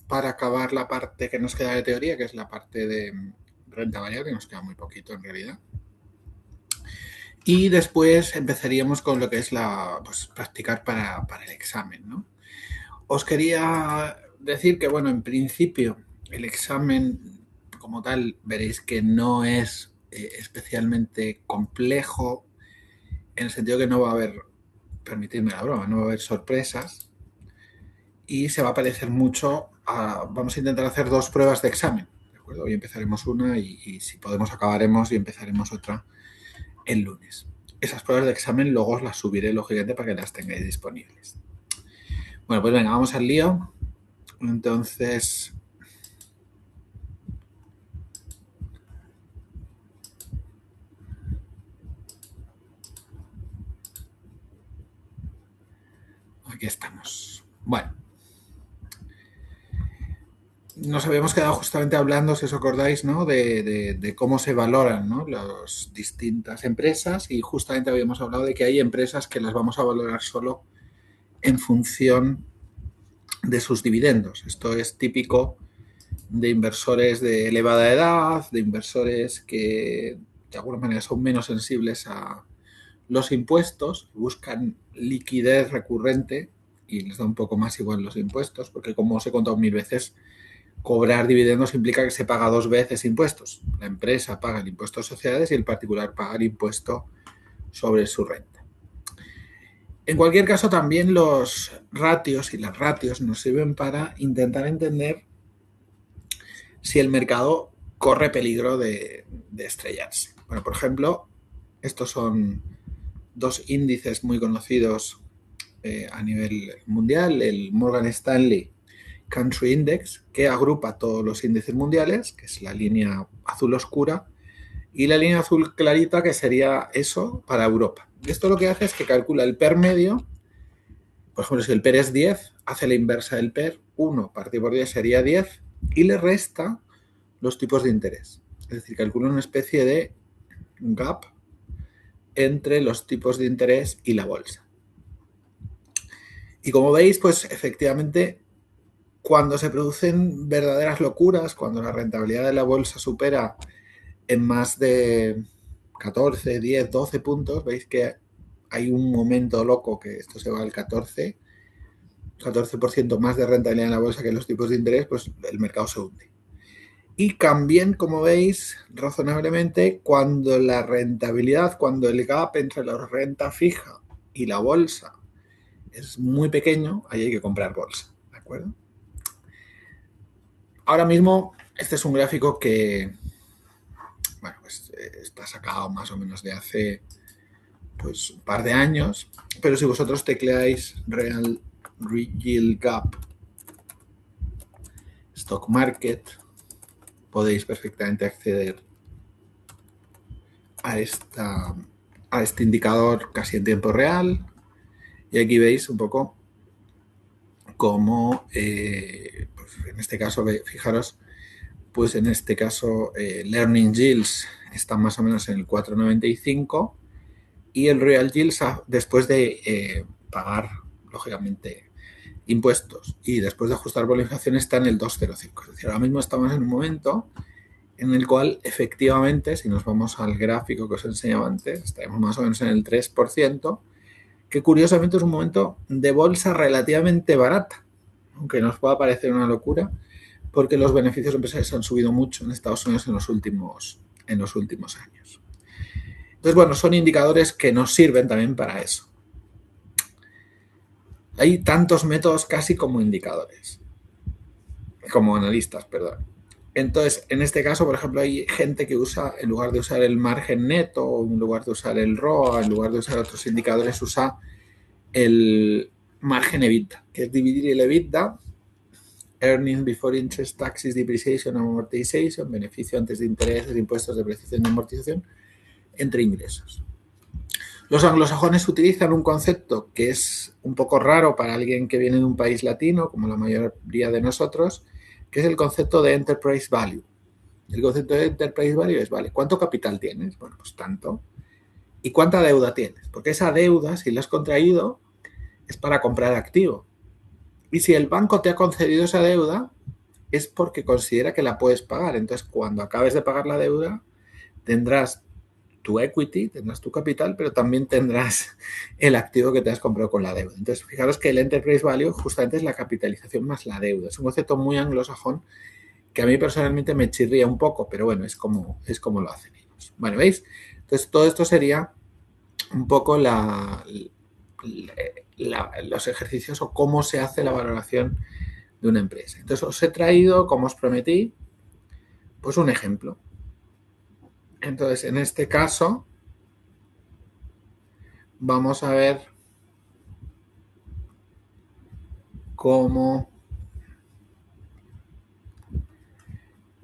para acabar la parte que nos queda de teoría, que es la parte de renta variable, que nos queda muy poquito en realidad. Y después empezaríamos con lo que es practicar para el examen, ¿no? Os quería decir que, bueno, en principio el examen como tal veréis que no es especialmente complejo, en el sentido que no va a haber, permitidme la broma, no va a haber sorpresas y se va a parecer mucho a, vamos a intentar hacer 2 pruebas de examen, ¿de acuerdo? Hoy empezaremos una y si podemos acabaremos y empezaremos otra el lunes. Esas pruebas de examen luego os las subiré, lógicamente, para que las tengáis disponibles. Bueno, pues venga, vamos al lío. Entonces, aquí estamos. Bueno, nos habíamos quedado justamente hablando, si os acordáis, ¿no? de cómo se valoran, ¿no? Las distintas empresas y justamente habíamos hablado de que hay empresas que las vamos a valorar solo en función de sus dividendos. Esto es típico de inversores de elevada edad, de inversores que de alguna manera son menos sensibles a los impuestos, buscan liquidez recurrente y les da un poco más igual los impuestos, porque como os he contado 1000 veces, cobrar dividendos implica que se paga 2 veces impuestos. La empresa paga el impuesto a sociedades y el particular paga el impuesto sobre su renta. En cualquier caso, también los ratios y las ratios nos sirven para intentar entender si el mercado corre peligro de estrellarse. Bueno, por ejemplo, estos son 2 índices muy conocidos a nivel mundial, el Morgan Stanley Country Index, que agrupa todos los índices mundiales, que es la línea azul oscura, y la línea azul clarita, que sería eso para Europa. Y esto lo que hace es que calcula el PER medio. Por ejemplo, si el PER es 10, hace la inversa del PER, 1 partido por 10 sería 10, y le resta los tipos de interés. Es decir, calcula una especie de gap entre los tipos de interés y la bolsa. Y como veis, pues efectivamente, cuando se producen verdaderas locuras, cuando la rentabilidad de la bolsa supera en más de 14, 10, 12 puntos, veis que hay un momento loco que esto se va al 14% más de rentabilidad en la bolsa que en los tipos de interés, pues el mercado se hunde. Y también, como veis, razonablemente, cuando la rentabilidad, cuando el gap entre la renta fija y la bolsa es muy pequeño, ahí hay que comprar bolsa, ¿de acuerdo? Ahora mismo, este es un gráfico que, bueno, pues está sacado más o menos de hace pues un par de años, pero si vosotros tecleáis Real Yield Gap Stock Market, podéis perfectamente acceder a este indicador casi en tiempo real. Y aquí veis un poco cómo, pues en este caso, fijaros, pues en este caso Learning Yields está más o menos en el 4,95 y el Real Yields después de pagar, lógicamente, impuestos y después de ajustar por la inflación está en el 2,05. Es decir, ahora mismo estamos en un momento en el cual efectivamente, si nos vamos al gráfico que os enseñaba antes, estaremos más o menos en el 3%, que curiosamente es un momento de bolsa relativamente barata, aunque nos pueda parecer una locura, porque los beneficios empresariales han subido mucho en Estados Unidos en los últimos años. Entonces, bueno, son indicadores que nos sirven también para eso. Hay tantos métodos casi como indicadores, como analistas, perdón. Entonces, en este caso, por ejemplo, hay gente que usa, en lugar de usar el margen neto, en lugar de usar el ROA, en lugar de usar otros indicadores, usa el margen EBITDA, que es dividir el EBITDA, Earnings Before Interest, Taxes, Depreciation, Amortization, beneficio antes de intereses, impuestos, depreciación y amortización, entre ingresos. Los anglosajones utilizan un concepto que es un poco raro para alguien que viene de un país latino, como la mayoría de nosotros, que es el concepto de Enterprise Value. El concepto de Enterprise Value es, vale, ¿cuánto capital tienes? Bueno, pues tanto. ¿Y cuánta deuda tienes? Porque esa deuda, si la has contraído, es para comprar activo. Y si el banco te ha concedido esa deuda, es porque considera que la puedes pagar. Entonces, cuando acabes de pagar la deuda, tendrás tu equity, tendrás tu capital, pero también tendrás el activo que te has comprado con la deuda. Entonces, fijaros que el enterprise value justamente es la capitalización más la deuda. Es un concepto muy anglosajón que a mí personalmente me chirría un poco, pero bueno, es como lo hacen ellos. Bueno, ¿veis? Entonces, todo esto sería un poco los ejercicios o cómo se hace la valoración de una empresa. Entonces, os he traído, como os prometí, pues un ejemplo. Entonces, en este caso, vamos a ver cómo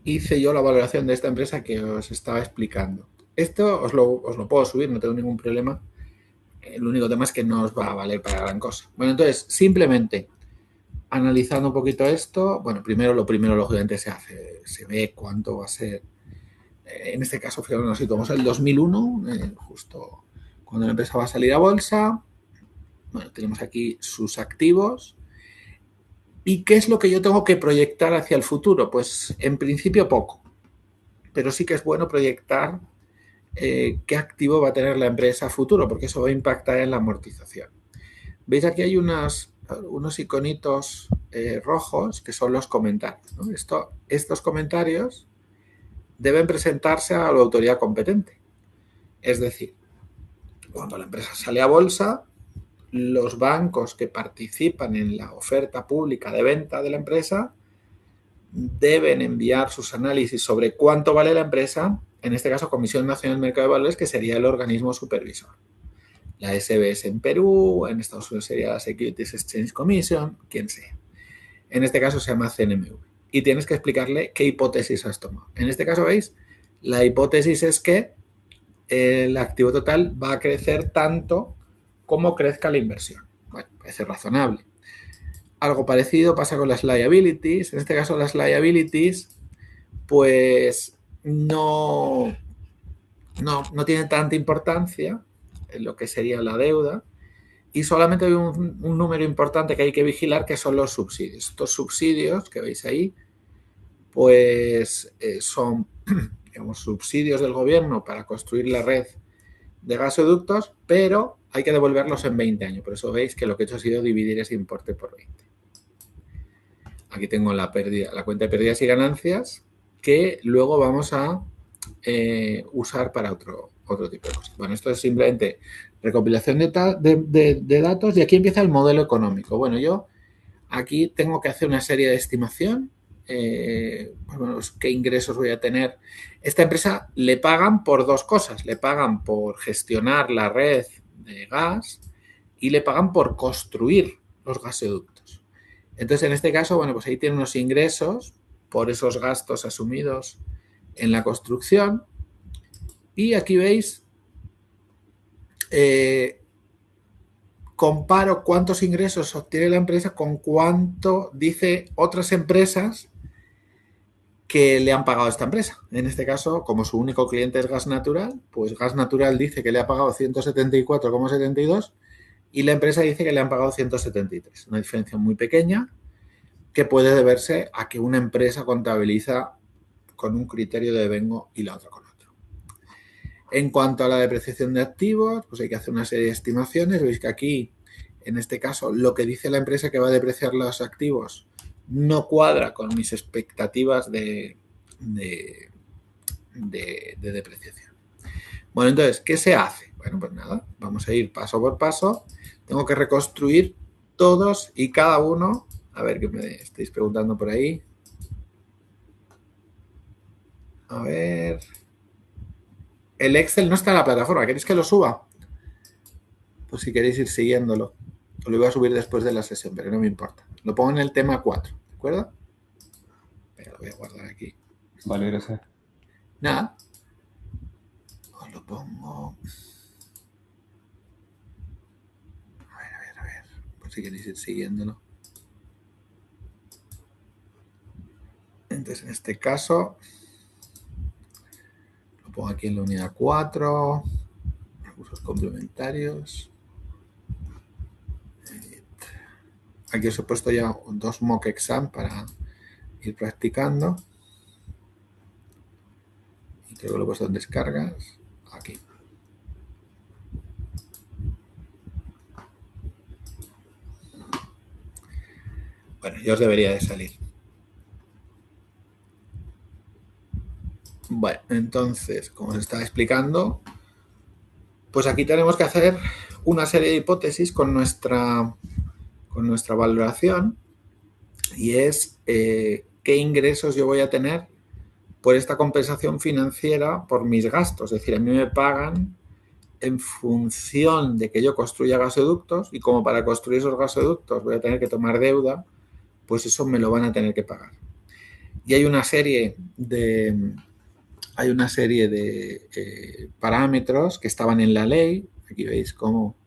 hice yo la valoración de esta empresa que os estaba explicando. Esto os lo puedo subir, no tengo ningún problema. El único tema es que no os va a valer para gran cosa. Bueno, entonces, simplemente analizando un poquito esto, bueno, lo primero, lógicamente, se ve cuánto va a ser. En este caso, fijaros, nos situamos el 2001, justo cuando la empresa va a salir a bolsa. Bueno, tenemos aquí sus activos. ¿Y qué es lo que yo tengo que proyectar hacia el futuro? Pues en principio poco, pero sí que es bueno proyectar qué activo va a tener la empresa a futuro, porque eso va a impactar en la amortización. Veis aquí hay unos iconitos rojos que son los comentarios, ¿no? Estos comentarios deben presentarse a la autoridad competente. Es decir, cuando la empresa sale a bolsa, los bancos que participan en la oferta pública de venta de la empresa deben enviar sus análisis sobre cuánto vale la empresa, en este caso Comisión Nacional del Mercado de Valores, que sería el organismo supervisor. La SBS en Perú, en Estados Unidos sería la Securities Exchange Commission, quien sea. En este caso se llama CNMV. Y tienes que explicarle qué hipótesis has tomado. En este caso, ¿veis? La hipótesis es que el activo total va a crecer tanto como crezca la inversión. Bueno, parece razonable. Algo parecido pasa con las liabilities. En este caso, las liabilities, pues no tienen tanta importancia en lo que sería la deuda, y solamente hay un número importante que hay que vigilar, que son los subsidios. Estos subsidios que veis ahí, pues son, digamos, subsidios del gobierno para construir la red de gasoductos, pero hay que devolverlos en 20 años. Por eso veis que lo que he hecho ha sido dividir ese importe por 20. Aquí tengo la cuenta de pérdidas y ganancias, que luego vamos a usar para otro tipo de cosas. Bueno, esto es simplemente recopilación de datos, y aquí empieza el modelo económico. Bueno, yo aquí tengo que hacer una serie de estimación. Pues, ¿qué ingresos voy a tener? Esta empresa le pagan por dos cosas. Le pagan por gestionar la red de gas y le pagan por construir los gasoductos. Entonces, en este caso, bueno, pues ahí tiene unos ingresos por esos gastos asumidos en la construcción. Y aquí veis, comparo cuántos ingresos obtiene la empresa con cuánto dice otras empresas que le han pagado a esta empresa. En este caso, como su único cliente es Gas Natural, pues Gas Natural dice que le ha pagado 174,72 y la empresa dice que le han pagado 173. Una diferencia muy pequeña que puede deberse a que una empresa contabiliza con un criterio de devengo y la otra con otro. En cuanto a la depreciación de activos, pues hay que hacer una serie de estimaciones. Veis que aquí, en este caso, lo que dice la empresa que va a depreciar los activos no cuadra con mis expectativas de depreciación. Bueno, entonces, ¿qué se hace? Bueno, pues nada, vamos a ir paso por paso. Tengo que reconstruir todos y cada uno. A ver, qué me estáis preguntando por ahí. A ver. El Excel no está en la plataforma. ¿Queréis que lo suba? Pues si queréis ir siguiéndolo. Lo voy a subir después de la sesión, pero no me importa. Lo pongo en el tema 4, ¿de acuerdo? Pero lo voy a guardar aquí. Vale, gracias. Nada. Os lo pongo. A ver. Pues si queréis ir siguiéndolo. Entonces, en este caso, lo pongo aquí en la unidad 4. Recursos complementarios. Aquí os he puesto ya dos mock exam para ir practicando. Y creo que lo he puesto en descargas. Aquí. Bueno, ya os debería de salir. Bueno, entonces, como os estaba explicando, pues aquí tenemos que hacer una serie de hipótesis con nuestra valoración, y es qué ingresos yo voy a tener por esta compensación financiera por mis gastos. Es decir, a mí me pagan en función de que yo construya gasoductos, y como para construir esos gasoductos voy a tener que tomar deuda, pues eso me lo van a tener que pagar. Y hay una serie de parámetros que estaban en la ley. Aquí veis cómo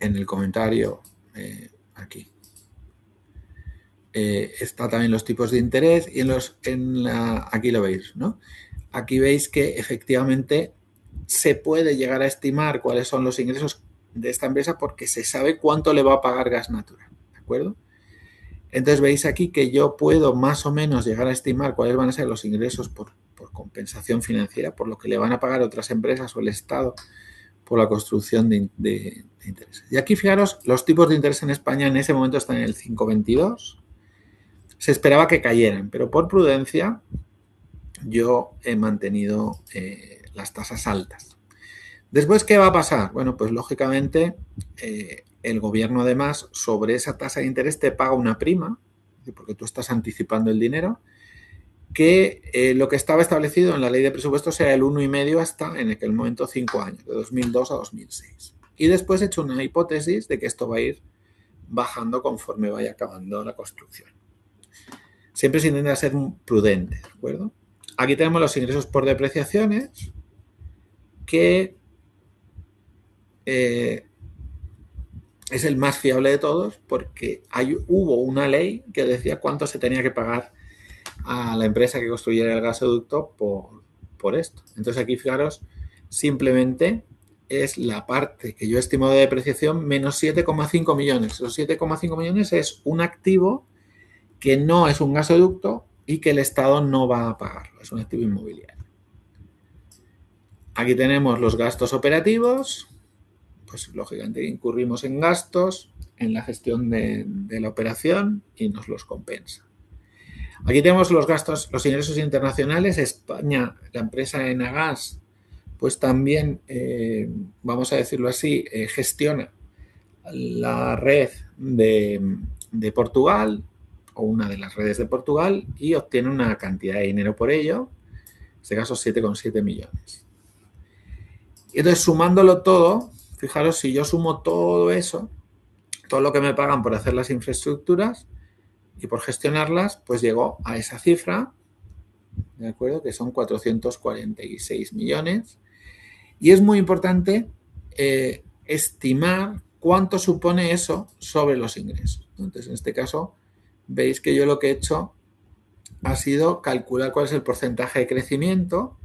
en el comentario, aquí, está también los tipos de interés, y aquí lo veis, ¿no? Aquí veis que efectivamente se puede llegar a estimar cuáles son los ingresos de esta empresa porque se sabe cuánto le va a pagar gas natural, ¿de acuerdo? Entonces veis aquí que yo puedo más o menos llegar a estimar cuáles van a ser los ingresos por compensación financiera, por lo que le van a pagar otras empresas o el Estado por la construcción de intereses. Y aquí fijaros, los tipos de interés en España en ese momento están en el 5,22. Se esperaba que cayeran, pero por prudencia yo he mantenido las tasas altas. Después, ¿qué va a pasar? Bueno, pues lógicamente el gobierno además sobre esa tasa de interés te paga una prima, porque tú estás anticipando el dinero, que lo que estaba establecido en la ley de presupuestos era el 1,5 hasta en aquel momento 5 años, de 2002 a 2006. Y después he hecho una hipótesis de que esto va a ir bajando conforme vaya acabando la construcción. Siempre se intenta ser prudente, ¿de acuerdo? Aquí tenemos los ingresos por depreciaciones, que es el más fiable de todos porque hubo una ley que decía cuánto se tenía que pagar a la empresa que construyera el gasoducto por esto. Entonces aquí, fijaros, simplemente es la parte que yo estimo de depreciación menos 7,5 millones. Los 7,5 millones es un activo que no es un gasoducto y que el Estado no va a pagarlo. Es un activo inmobiliario. Aquí tenemos los gastos operativos. Pues lógicamente incurrimos en gastos en la gestión de la operación y nos los compensa. Aquí tenemos los gastos, los ingresos internacionales. España, la empresa Enagas, pues también, vamos a decirlo así, gestiona la red de Portugal, o una de las redes de Portugal, y obtiene una cantidad de dinero por ello, en este caso 7,7 millones. Y entonces, sumándolo todo, fijaros, si yo sumo todo eso, todo lo que me pagan por hacer las infraestructuras y por gestionarlas, pues llego a esa cifra, ¿de acuerdo? Que son 446 millones. Y es muy importante estimar cuánto supone eso sobre los ingresos. Entonces, en este caso, veis que yo lo que he hecho ha sido calcular cuál es el porcentaje de crecimiento,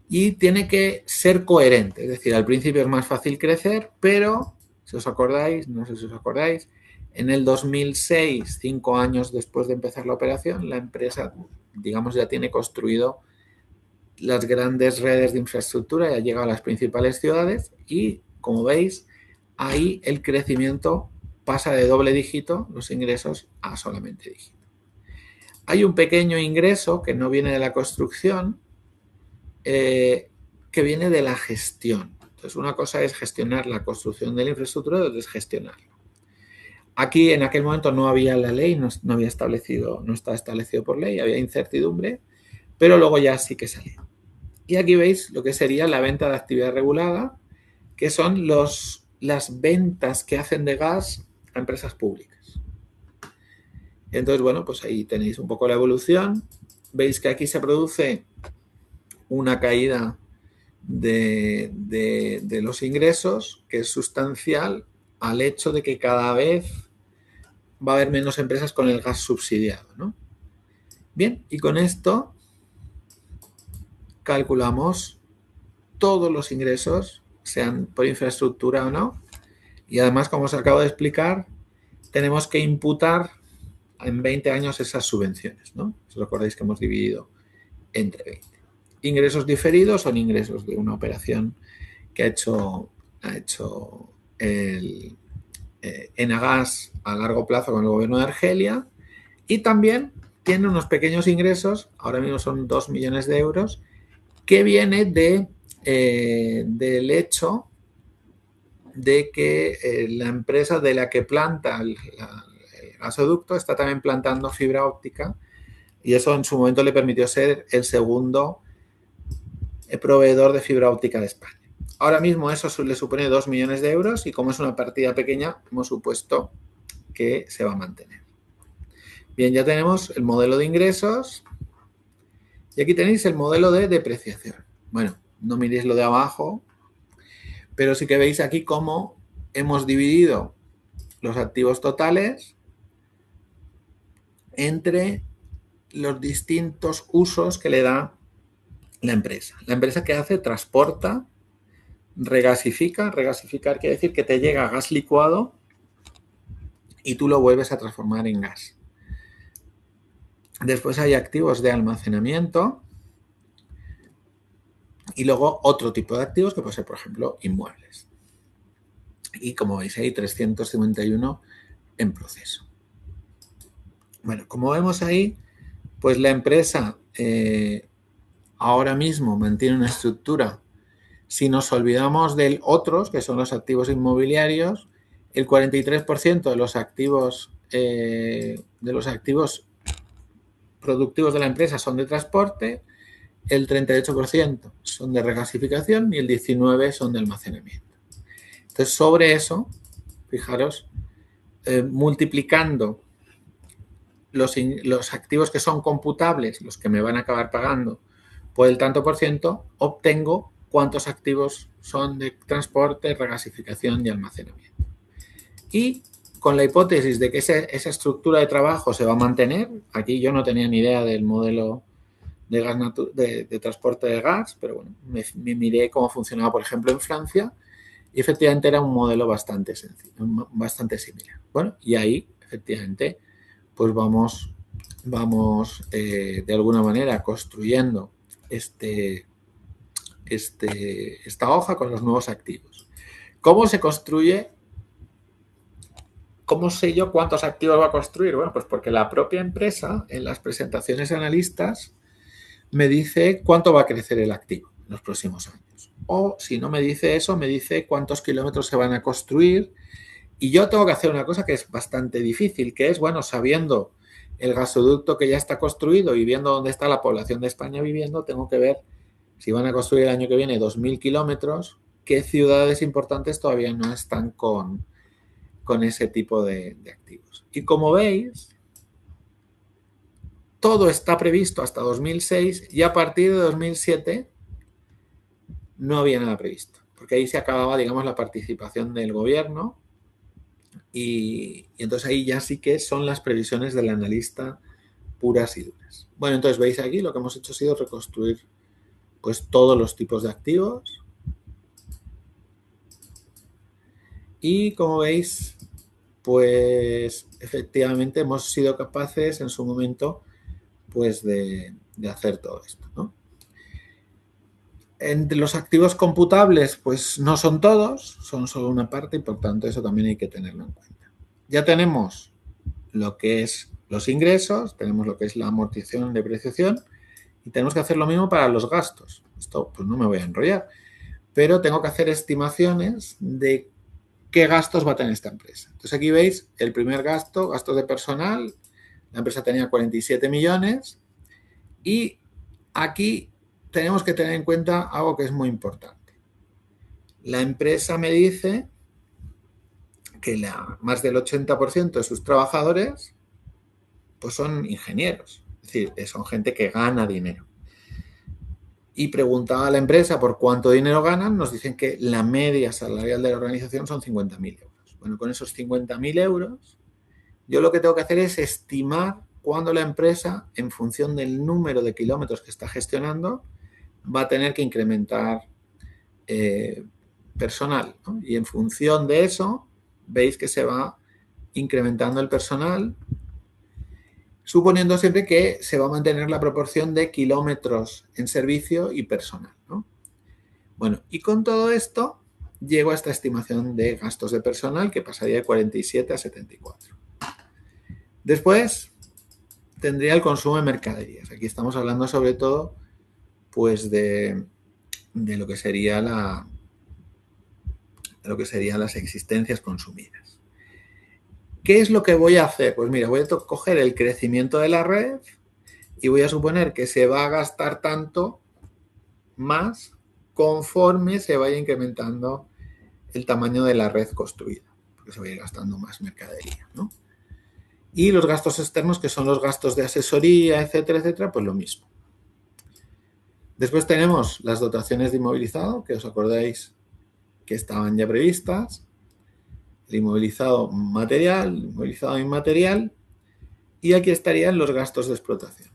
y tiene que ser coherente. Es decir, al principio es más fácil crecer, pero, si os acordáis, no sé si os acordáis, en el 2006, 5 años después de empezar la operación, la empresa, digamos, ya tiene construido las grandes redes de infraestructura, ya ha llegado a las principales ciudades, y, como veis, ahí el crecimiento pasa de doble dígito, los ingresos, a solamente dígito. Hay un pequeño ingreso que no viene de la construcción, que viene de la gestión. Entonces, una cosa es gestionar la construcción de la infraestructura, y otra es gestionarla. Aquí, en aquel momento, no había la ley, no estaba establecido por ley, había incertidumbre, pero luego ya sí que salió. Y aquí veis lo que sería la venta de actividad regulada, que son las ventas que hacen de gas a empresas públicas. Entonces, bueno, pues ahí tenéis un poco la evolución. Veis que aquí se produce una caída de los ingresos, que es sustancial al hecho de que cada vez va a haber menos empresas con el gas subsidiado, ¿no? Bien, y con esto calculamos todos los ingresos, sean por infraestructura o no, y además, como os acabo de explicar, tenemos que imputar en 20 años esas subvenciones, ¿no? ¿Os recordáis que hemos dividido entre 20? Ingresos diferidos son ingresos de una operación que ha hecho el Enagas a largo plazo con el gobierno de Argelia, y también tiene unos pequeños ingresos, ahora mismo son 2 millones de euros, que viene del hecho de que la empresa de la que planta el gasoducto está también plantando fibra óptica, y eso en su momento le permitió ser el segundo proveedor de fibra óptica de España. Ahora mismo eso le supone 2 millones de euros, y como es una partida pequeña, hemos supuesto que se va a mantener. Bien, ya tenemos el modelo de ingresos y aquí tenéis el modelo de depreciación. Bueno, no miréis lo de abajo, pero sí que veis aquí cómo hemos dividido los activos totales entre los distintos usos que le da la empresa. La empresa, que hace, transporta, regasifica. Regasificar quiere decir que te llega gas licuado y tú lo vuelves a transformar en gas. Después hay activos de almacenamiento y luego otro tipo de activos que puede ser, por ejemplo, inmuebles. Y como veis, hay 351 en proceso. Bueno, como vemos ahí, pues la empresa ahora mismo mantiene una estructura. Si nos olvidamos del otros, que son los activos inmobiliarios, el 43% de los activos productivos de la empresa son de transporte, el 38% son de regasificación y el 19% son de almacenamiento. Entonces, sobre eso, fijaros, multiplicando los activos que son computables, los que me van a acabar pagando, por el tanto por ciento, obtengo cuántos activos son de transporte, regasificación y almacenamiento. Y con la hipótesis de que esa estructura de trabajo se va a mantener, aquí yo no tenía ni idea del modelo de gas de transporte de gas, pero bueno, me miré cómo funcionaba, por ejemplo, en Francia, y efectivamente era un modelo bastante sencillo, bastante similar. Bueno, y ahí, efectivamente, pues vamos de alguna manera construyendo esta hoja con los nuevos activos. ¿Cómo se construye? ¿Cómo sé yo cuántos activos va a construir? Bueno, pues porque la propia empresa, en las presentaciones analistas, me dice cuánto va a crecer el activo en los próximos años. O si no me dice eso, me dice cuántos kilómetros se van a construir. Y yo tengo que hacer una cosa que es bastante difícil, que es, bueno, sabiendo el gasoducto que ya está construido y viendo dónde está la población de España viviendo, tengo que ver si van a construir el año que viene 2.000 kilómetros, qué ciudades importantes todavía no están con ese tipo de activos. Y como veis, todo está previsto hasta 2006, y a partir de 2007 no había nada previsto, porque ahí se acababa, digamos, la participación del gobierno, y entonces ahí ya sí que son las previsiones del analista puras y duras. Bueno, entonces veis aquí lo que hemos hecho ha sido reconstruir pues todos los tipos de activos, y como veis, pues efectivamente hemos sido capaces en su momento pues de hacer todo esto, ¿no? Entre los activos computables, pues no son todos, son solo una parte, y por tanto eso también hay que tenerlo en cuenta. Ya tenemos lo que es los ingresos, tenemos lo que es la amortización, depreciación, y tenemos que hacer lo mismo para los gastos. Esto pues no me voy a enrollar, pero tengo que hacer estimaciones de qué gastos va a tener esta empresa. Entonces aquí veis el primer gasto, gastos de personal. La empresa tenía 47 millones, y aquí tenemos que tener en cuenta algo que es muy importante. La empresa me dice que más del 80% de sus trabajadores pues son ingenieros, es decir, son gente que gana dinero. Y preguntaba a la empresa por cuánto dinero ganan, nos dicen que la media salarial de la organización son 50.000 euros. Bueno, con esos 50.000 euros, yo lo que tengo que hacer es estimar cuándo la empresa, en función del número de kilómetros que está gestionando, va a tener que incrementar personal, ¿no? Y en función de eso, veis que se va incrementando el personal, suponiendo siempre que se va a mantener la proporción de kilómetros en servicio y personal, ¿no? Bueno, y con todo esto llego a esta estimación de gastos de personal que pasaría de 47 a 74. Después tendría el consumo de mercaderías. Aquí estamos hablando sobre todo pues de lo que sería las existencias consumidas. ¿Qué es lo que voy a hacer? Pues mira, voy a coger el crecimiento de la red y voy a suponer que se va a gastar tanto más conforme se vaya incrementando el tamaño de la red construida, porque se va a ir gastando más mercadería, ¿no? Y los gastos externos, que son los gastos de asesoría, etcétera, etcétera, pues lo mismo. Después tenemos las dotaciones de inmovilizado, que os acordáis que estaban ya previstas, el inmovilizado material, el inmovilizado inmaterial, y aquí estarían los gastos de explotación.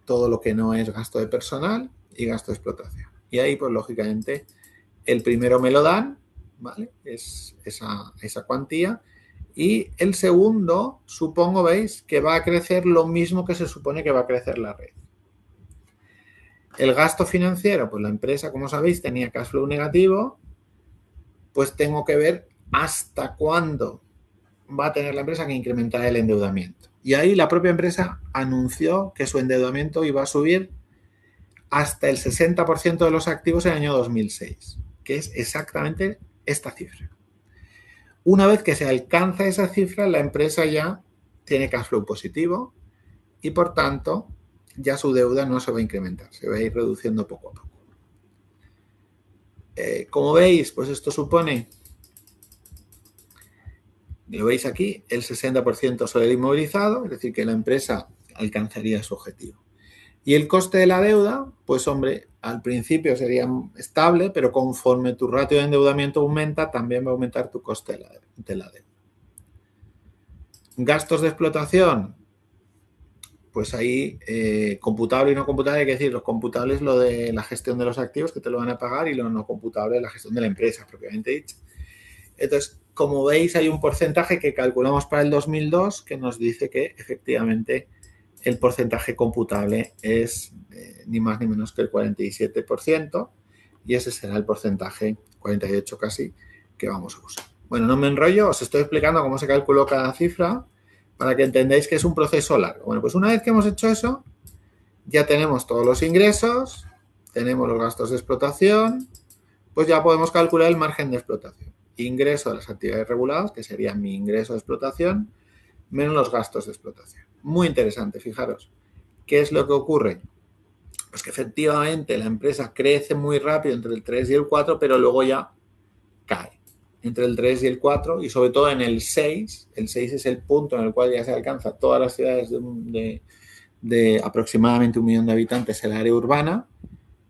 Todo lo que no es gasto de personal y gasto de explotación. Y ahí, pues lógicamente, el primero me lo dan, ¿vale? Es esa cuantía. Y el segundo, supongo, veis, que va a crecer lo mismo que se supone que va a crecer la red. El gasto financiero, pues la empresa, como sabéis, tenía cash flow negativo, pues tengo que ver hasta cuándo va a tener la empresa que incrementar el endeudamiento. Y ahí la propia empresa anunció que su endeudamiento iba a subir hasta el 60% de los activos en el año 2006, que es exactamente esta cifra. Una vez que se alcanza esa cifra, la empresa ya tiene cash flow positivo y, por tanto, ya su deuda no se va a incrementar, se va a ir reduciendo poco a poco. Como veis, pues esto supone, lo veis aquí, el 60% sobre el inmovilizado, es decir, que la empresa alcanzaría su objetivo. Y el coste de la deuda, pues hombre, al principio sería estable, pero conforme tu ratio de endeudamiento aumenta, también va a aumentar tu coste de la deuda. Gastos de explotación, pues ahí computable y no computable, hay que decir, los computables lo de la gestión de los activos que te lo van a pagar y lo no computable la gestión de la empresa, propiamente dicha. Entonces, como veis, hay un porcentaje que calculamos para el 2002 que nos dice que efectivamente el porcentaje computable es ni más ni menos que el 47% y ese será el porcentaje, 48 casi, que vamos a usar. Bueno, no me enrollo, os estoy explicando cómo se calculó cada cifra para que entendáis que es un proceso largo. Bueno, pues una vez que hemos hecho eso, ya tenemos todos los ingresos, tenemos los gastos de explotación, pues ya podemos calcular el margen de explotación. Ingreso de las actividades reguladas, que sería mi ingreso de explotación, menos los gastos de explotación. Muy interesante, fijaros. ¿Qué es lo que ocurre? Pues que efectivamente la empresa crece muy rápido entre el 3 y el 4, pero luego ya cae entre el 3 y el 4 y sobre todo en el 6. El 6 es el punto en el cual ya se alcanza todas las ciudades de aproximadamente 1 millón de habitantes en el área urbana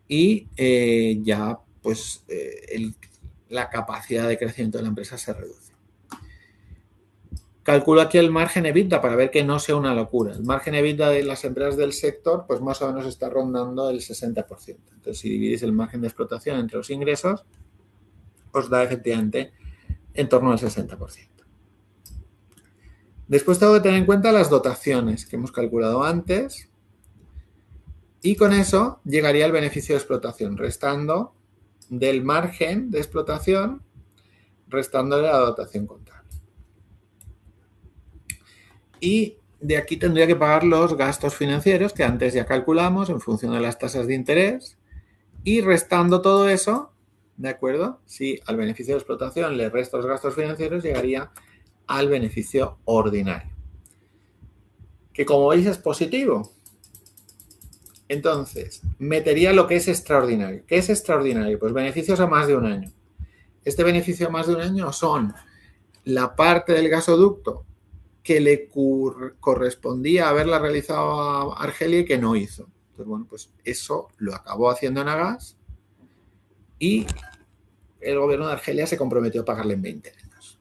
y ya pues la capacidad de crecimiento de la empresa se reduce. Calculo aquí el margen EBITDA para ver que no sea una locura. El margen EBITDA de las empresas del sector pues más o menos está rondando el 60%. Entonces, si dividís el margen de explotación entre los ingresos, os da efectivamente en torno al 60%. Después tengo que tener en cuenta las dotaciones que hemos calculado antes y con eso llegaría el beneficio de explotación, restando del margen de explotación, restándole la dotación contable. Y de aquí tendría que pagar los gastos financieros que antes ya calculamos en función de las tasas de interés y restando todo eso, ¿de acuerdo? Si al beneficio de explotación le resto los gastos financieros, llegaría al beneficio ordinario, que como veis es positivo. Entonces, metería lo que es extraordinario. ¿Qué es extraordinario? Pues beneficios a más de un año. Este beneficio a más de un año son la parte del gasoducto que le correspondía haberla realizado a Argelia y que no hizo. Entonces, bueno, pues eso lo acabó haciendo Enagás y el gobierno de Argelia se comprometió a pagarle en 20 años.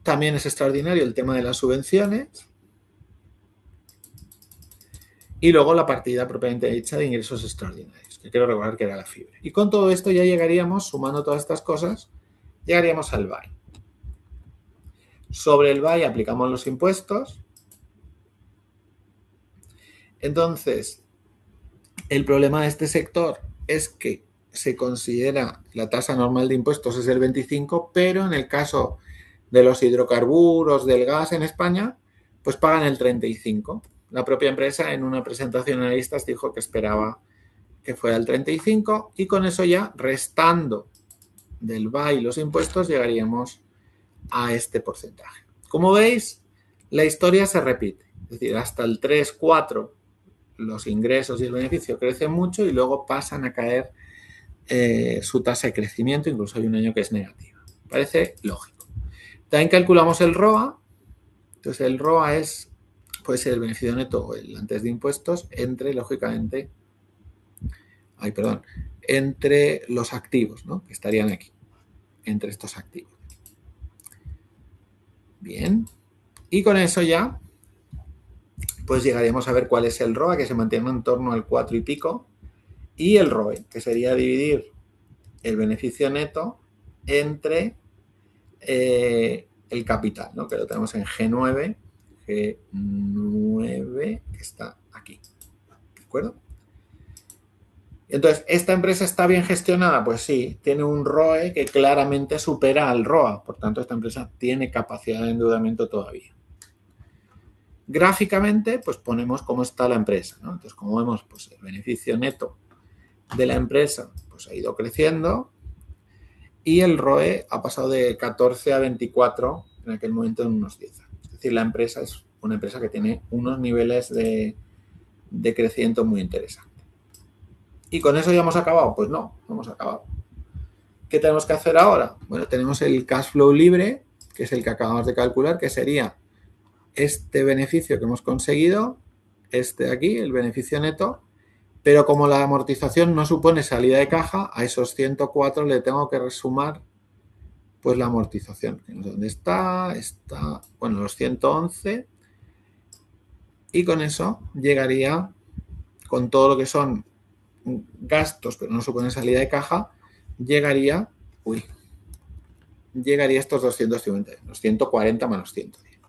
También es extraordinario el tema de las subvenciones y luego la partida propiamente dicha de ingresos extraordinarios, que quiero recordar que era la fibra. Y con todo esto ya llegaríamos, sumando todas estas cosas, llegaríamos al BAI. Sobre el BAI aplicamos los impuestos Entonces, el problema de este sector es que se considera la tasa normal de impuestos es el 25, pero en el caso de los hidrocarburos, del gas en España, pues pagan el 35. La propia empresa en una presentación a analistas dijo que esperaba que fuera el 35 y con eso ya, restando del VA y los impuestos, llegaríamos a este porcentaje. Como veis, la historia se repite. Es decir, hasta el 3, 4 los ingresos y el beneficio crecen mucho y luego pasan a caer su tasa de crecimiento, incluso hay un año que es negativa. Parece lógico. También calculamos el ROA. Entonces el ROA puede ser el beneficio neto o el antes de impuestos lógicamente, entre los activos, ¿no? Que estarían aquí, entre estos activos. Bien. Y con eso ya, pues llegaríamos a ver cuál es el ROA, que se mantiene en torno al 4 y pico, y el ROE, que sería dividir el beneficio neto entre el capital, ¿no? Que lo tenemos en G9, que está aquí. ¿De acuerdo? Entonces, ¿esta empresa está bien gestionada? Pues sí, tiene un ROE que claramente supera al ROA. Por tanto, esta empresa tiene capacidad de endeudamiento todavía. Gráficamente, pues ponemos cómo está la empresa, ¿no? Entonces, como vemos, pues el beneficio neto de la empresa pues ha ido creciendo y el ROE ha pasado de 14 a 24 en aquel momento en unos 10 años. Es decir, la empresa es una empresa que tiene unos niveles de crecimiento muy interesantes. ¿Y con eso ya hemos acabado? Pues no hemos acabado. ¿Qué tenemos que hacer ahora? Bueno, tenemos el cash flow libre, que es el que acabamos de calcular, que sería este beneficio que hemos conseguido, este de aquí, el beneficio neto, pero como la amortización no supone salida de caja, a esos 104 le tengo que resumar pues la amortización. ¿Dónde está? Está, bueno, los 111. Y con eso llegaría, con todo lo que son gastos, pero no supone salida de caja, llegaría a estos 250, los 140 más los 110.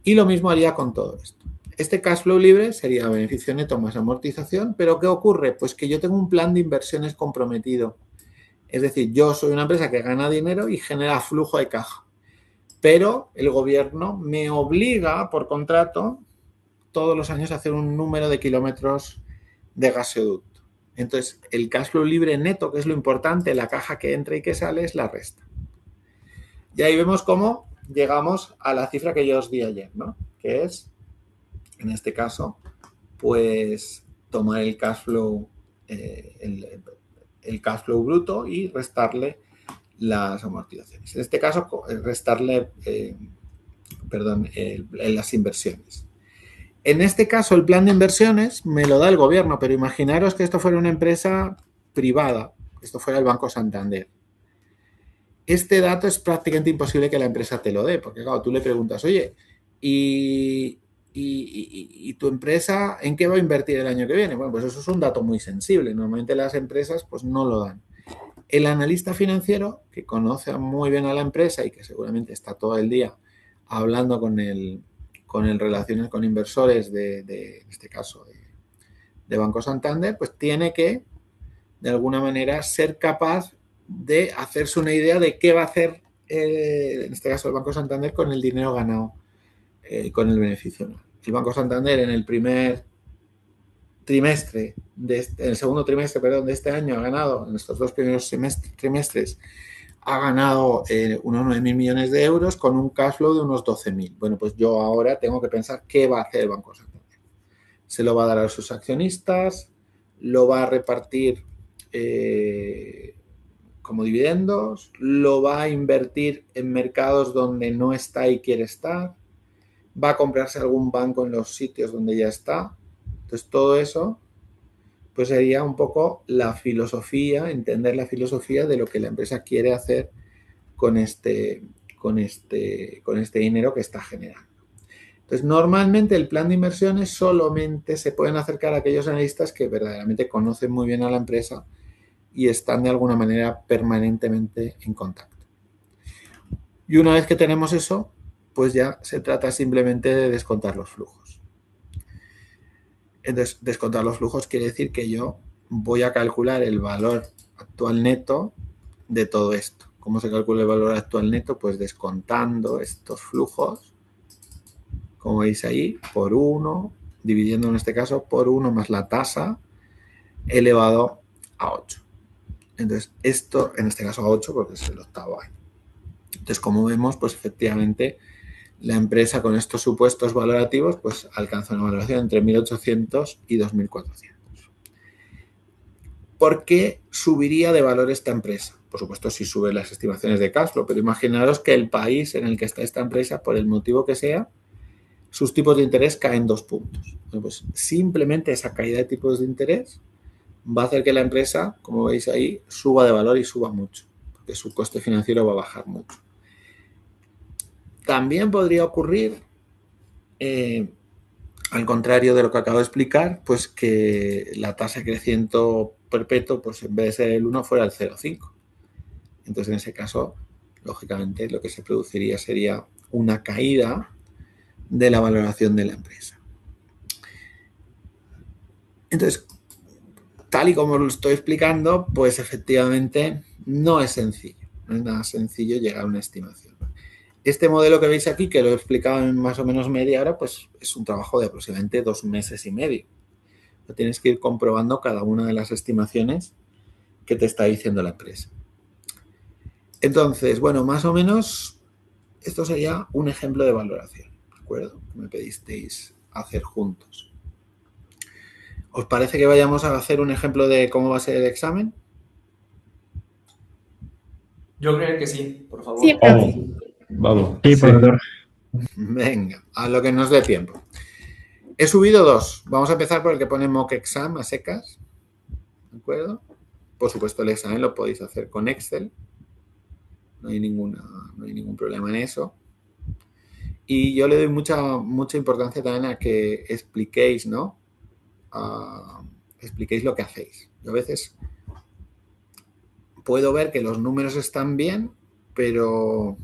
Y lo mismo haría con todo esto. Este cash flow libre sería beneficio neto más amortización, pero ¿qué ocurre? Pues que yo tengo un plan de inversiones comprometido. Es decir, yo soy una empresa que gana dinero y genera flujo de caja, pero el gobierno me obliga por contrato todos los años a hacer un número de kilómetros de gasoducto. Entonces, el cash flow libre neto, que es lo importante, la caja que entra y que sale, es la resta. Y ahí vemos cómo llegamos a la cifra que yo os di ayer, ¿no? Que es, en este caso, pues tomar el cash flow, el cash flow bruto y restarle las amortizaciones. En este caso, restarle, las inversiones. En este caso, el plan de inversiones me lo da el gobierno, pero imaginaros que esto fuera una empresa privada, esto fuera el Banco Santander. Este dato es prácticamente imposible que la empresa te lo dé, porque claro, tú le preguntas, oye, ¿y tu empresa en qué va a invertir el año que viene? Bueno, pues eso es un dato muy sensible. Normalmente las empresas pues no lo dan. El analista financiero, que conoce muy bien a la empresa y que seguramente está todo el día hablando con relaciones con inversores en este caso, de Banco Santander, pues tiene que, de alguna manera, ser capaz de hacerse una idea de qué va a hacer, en este caso el Banco Santander, con el dinero ganado, con el beneficio. El Banco Santander en el primer trimestre, en el segundo trimestre, perdón, de este año ha ganado, en estos dos primeros trimestres, ha ganado unos 9.000 millones de euros con un cash flow de unos 12.000. Bueno, pues yo ahora tengo que pensar qué va a hacer el Banco Santander. Se lo va a dar a sus accionistas, lo va a repartir como dividendos, lo va a invertir en mercados donde no está y quiere estar, va a comprarse algún banco en los sitios donde ya está. Entonces, todo eso pues sería un poco la filosofía, entender la filosofía de lo que la empresa quiere hacer con este dinero que está generando. Entonces, normalmente el plan de inversiones solamente se pueden acercar a aquellos analistas que verdaderamente conocen muy bien a la empresa y están de alguna manera permanentemente en contacto. Y una vez que tenemos eso, pues ya se trata simplemente de descontar los flujos. Entonces, descontar los flujos quiere decir que yo voy a calcular el valor actual neto de todo esto. ¿Cómo se calcula el valor actual neto? Pues descontando estos flujos, como veis ahí, por 1, dividiendo en este caso por 1 más la tasa elevado a 8. Entonces, esto, en este caso a 8, porque es el octavo año. Entonces, como vemos, pues efectivamente la empresa con estos supuestos valorativos pues alcanza una valoración entre 1.800 y 2.400. ¿Por qué subiría de valor esta empresa? Por supuesto, si suben las estimaciones de cash flow, pero imaginaros que el país en el que está esta empresa, por el motivo que sea, sus tipos de interés caen 2 puntos. Bueno, pues simplemente esa caída de tipos de interés va a hacer que la empresa, como veis ahí, suba de valor y suba mucho, porque su coste financiero va a bajar mucho. También podría ocurrir, al contrario de lo que acabo de explicar, pues que la tasa de crecimiento perpetuo, pues en vez de ser el 1, fuera el 0,5. Entonces, en ese caso, lógicamente, lo que se produciría sería una caída de la valoración de la empresa. Entonces, tal y como lo estoy explicando, pues efectivamente no es sencillo. No es nada sencillo llegar a una estimación. Este modelo que veis aquí, que lo he explicado en más o menos media hora, pues es un trabajo de aproximadamente 2 meses y medio. Tienes que ir comprobando cada una de las estimaciones que te está diciendo la empresa. Entonces, bueno, más o menos esto sería un ejemplo de valoración, ¿de acuerdo? Que me pedisteis hacer juntos. ¿Os parece que vayamos a hacer un ejemplo de cómo va a ser el examen? Yo creo que sí, por Sí, favor. profe. Vamos. Sí, Sí. profesor. Venga, a lo que nos dé tiempo. He subido 2. Vamos a empezar por el que pone mock exam a secas. ¿De acuerdo? Por supuesto, el examen lo podéis hacer con Excel. No hay ningún problema en eso. Y yo le doy mucha importancia también a que expliquéis, ¿no? Expliquéis lo que hacéis. Yo a veces puedo ver que los números están bien, pero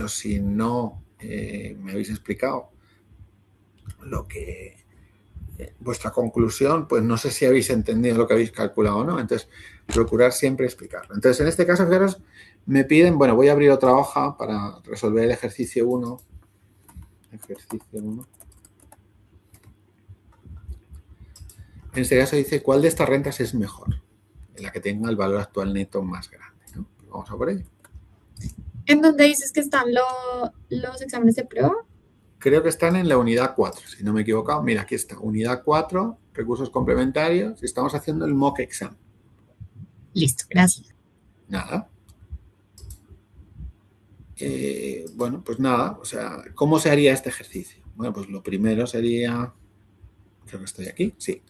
si no me habéis explicado lo que vuestra conclusión, pues no sé si habéis entendido lo que habéis calculado o no. Entonces, procurar siempre explicarlo. Entonces, en este caso, fijaros, me piden, bueno, voy a abrir otra hoja para resolver el ejercicio 1. Ejercicio 1. En este caso dice, ¿cuál de estas rentas es mejor? En la que tenga el valor actual neto más grande, ¿no? Vamos a por ello. ¿En dónde dices que están los exámenes de prueba? Creo que están en la unidad 4, si no me he equivocado. Mira, aquí está, unidad 4, recursos complementarios, y estamos haciendo el mock exam. Listo, gracias. Nada. Bueno, pues nada, o sea, ¿cómo se haría este ejercicio? Bueno, pues lo primero sería, creo que estoy aquí, sí.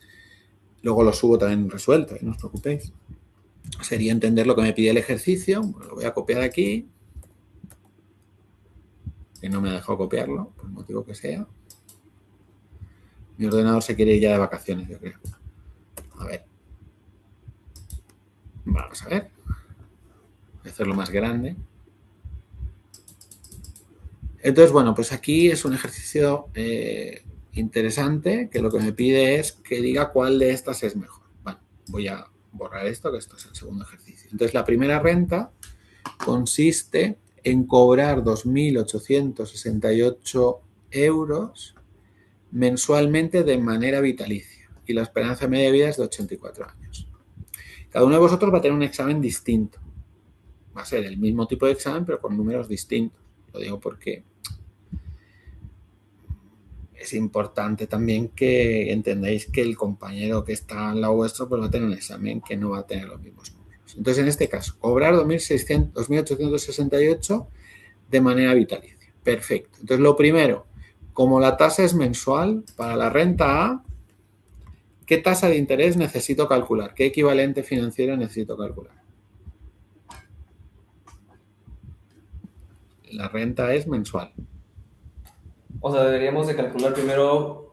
Luego lo subo también resuelto, no os preocupéis. Sería entender lo que me pide el ejercicio, bueno, lo voy a copiar aquí, que no me ha dejado copiarlo, por el motivo que sea. Mi ordenador se quiere ir ya de vacaciones, yo creo. A ver. Vamos a ver. Voy a hacerlo más grande. Entonces, bueno, pues aquí es un ejercicio interesante, que lo que me pide es que diga cuál de estas es mejor. Bueno, voy a borrar esto, que esto es el segundo ejercicio. Entonces, la primera renta consiste en cobrar 2.868 euros mensualmente de manera vitalicia y la esperanza media de vida es de 84 años. Cada uno de vosotros va a tener un examen distinto. Va a ser el mismo tipo de examen, pero con números distintos. Lo digo porque es importante también que entendáis que el compañero que está al lado vuestro pues va a tener un examen que no va a tener los mismos números. Entonces, en este caso, cobrar 2.868 de manera vitalicia. Perfecto. Entonces, lo primero, como la tasa es mensual, para la renta A, ¿qué tasa de interés necesito calcular? ¿Qué equivalente financiero necesito calcular? La renta es mensual. O sea, deberíamos de calcular primero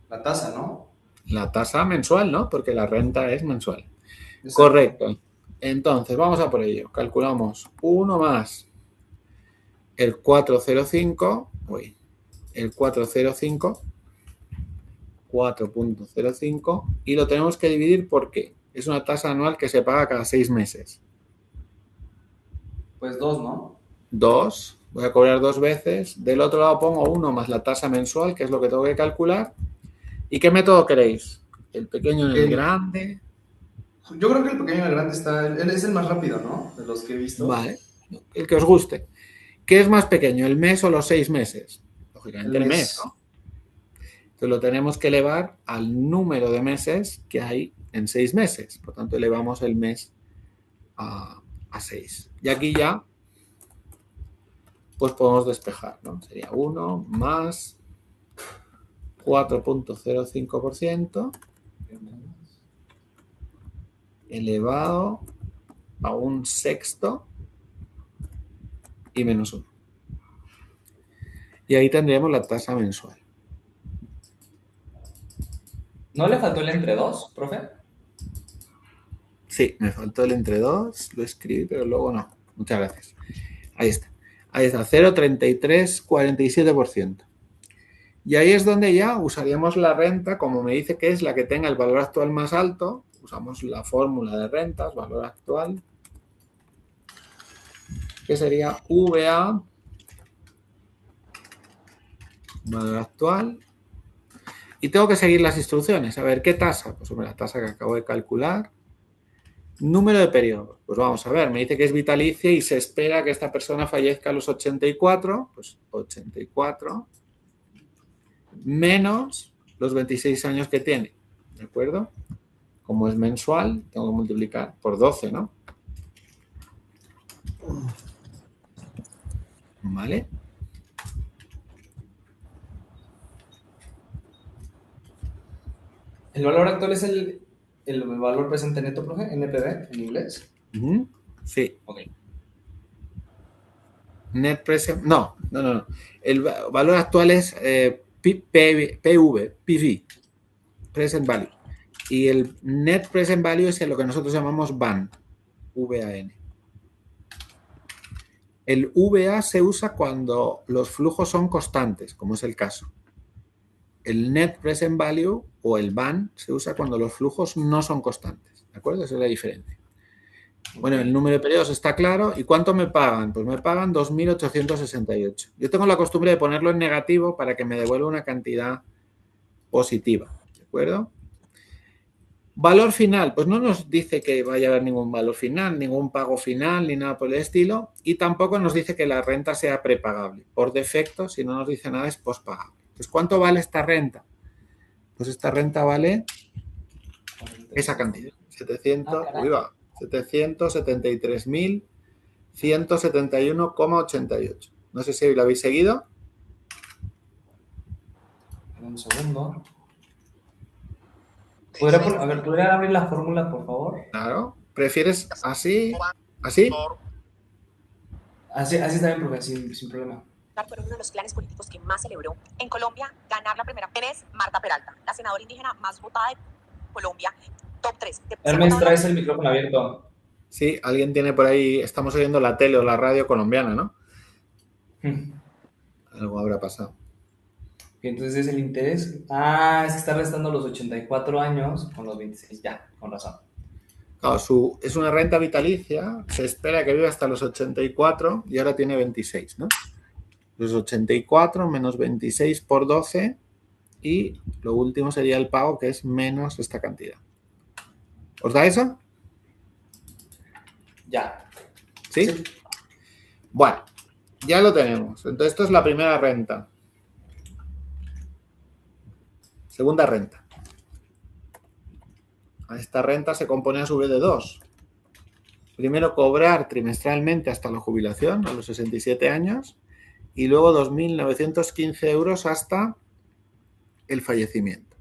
la tasa, ¿no? La tasa mensual, ¿no? Porque la renta es mensual. Exacto. Correcto. Entonces, vamos a por ello. Calculamos 1 más el 405, el 4,05 y lo tenemos que dividir porque es una tasa anual que se paga cada 6 meses. Pues 2, ¿no? 2, voy a cobrar 2 veces. Del otro lado pongo 1 más la tasa mensual, que es lo que tengo que calcular. ¿Y qué método queréis? ¿El pequeño en el grande? Yo creo que el pequeño y el grande es el más rápido, ¿no? De los que he visto. Vale, el que os guste. ¿Qué es más pequeño, el mes o los 6 meses? Lógicamente el mes, ¿no? Entonces lo tenemos que elevar al número de meses que hay en 6 meses. Por tanto, elevamos el mes a 6. Y aquí ya pues podemos despejar, ¿no? Sería 1 más 4,05% elevado a un sexto y menos 1. Y ahí tendríamos la tasa mensual. ¿No le faltó el entre 2, profe? Sí, me faltó el entre 2, lo escribí, pero luego no. Muchas gracias. Ahí está. Ahí está, 0,3347%. Y ahí es donde ya usaríamos la renta, como me dice que es la que tenga el valor actual más alto. Usamos la fórmula de rentas, valor actual, que sería VA, valor actual. Y tengo que seguir las instrucciones. A ver, ¿qué tasa? Pues hombre, la tasa que acabo de calcular. Número de periodos. Pues vamos a ver, me dice que es vitalicia y se espera que esta persona fallezca a los 84. Pues 84 menos los 26 años que tiene. ¿De acuerdo? Como es mensual, tengo que multiplicar por 12, ¿no? ¿Vale? ¿El valor actual es el valor presente neto, profe? NPV, en inglés. Sí. Ok. Net present... No. El valor actual es PV, Present Value. Y el Net Present Value es lo que nosotros llamamos VAN. VAN. El VA se usa cuando los flujos son constantes, como es el caso. El Net Present Value o el VAN se usa cuando los flujos no son constantes. ¿De acuerdo? Esa es la diferencia. Bueno, el número de periodos está claro. ¿Y cuánto me pagan? Pues me pagan 2.868. Yo tengo la costumbre de ponerlo en negativo para que me devuelva una cantidad positiva. ¿De acuerdo? Valor final, pues no nos dice que vaya a haber ningún valor final, ningún pago final, ni nada por el estilo, y tampoco nos dice que la renta sea prepagable. Por defecto, si no nos dice nada, es postpagable. Entonces, ¿cuánto vale esta renta? Pues esta renta vale esa cantidad, 773.171,88. No sé si lo habéis seguido. Un segundo. ¿Podría abrir la fórmula, por favor? Claro. ¿Prefieres así? ¿Así? Así está bien, profe, sin problema. Fueron uno de los clanes políticos que más celebró en Colombia ganar la primera vez. Marta Peralta, la senadora indígena más votada de Colombia. Top 3. Hermes, traes el micrófono abierto. Sí, alguien tiene por ahí, estamos oyendo la tele o la radio colombiana, ¿no? Algo habrá pasado. Entonces es el interés. Es que está restando los 84 años con los 26. Ya, con razón. Claro, es una renta vitalicia, se espera que viva hasta los 84 y ahora tiene 26, ¿no? Los 84 menos 26 por 12 y lo último sería el pago, que es menos esta cantidad. ¿Os da eso? Ya. ¿Sí? Bueno, ya lo tenemos. Entonces, esto es la primera renta. Segunda renta. Esta renta se compone a su vez de dos. Primero, cobrar trimestralmente hasta la jubilación, a los 67 años, y luego 2.915 euros hasta el fallecimiento.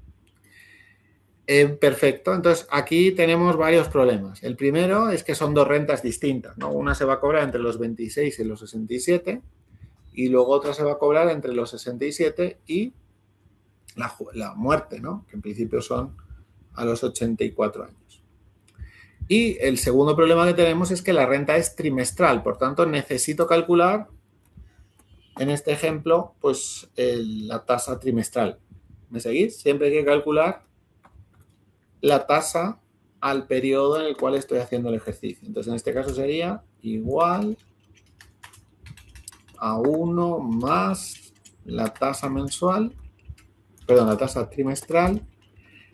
Perfecto. Entonces, aquí tenemos varios problemas. El primero es que son dos rentas distintas, ¿no? Una se va a cobrar entre los 26 y los 67 y luego otra se va a cobrar entre los 67 y la muerte, ¿no? Que en principio son a los 84 años. Y el segundo problema que tenemos es que la renta es trimestral, por tanto necesito calcular en este ejemplo, pues la tasa trimestral. ¿Me seguís? Siempre hay que calcular la tasa al periodo en el cual estoy haciendo el ejercicio. Entonces, en este caso sería igual a 1 más la tasa mensual, perdón, la tasa trimestral.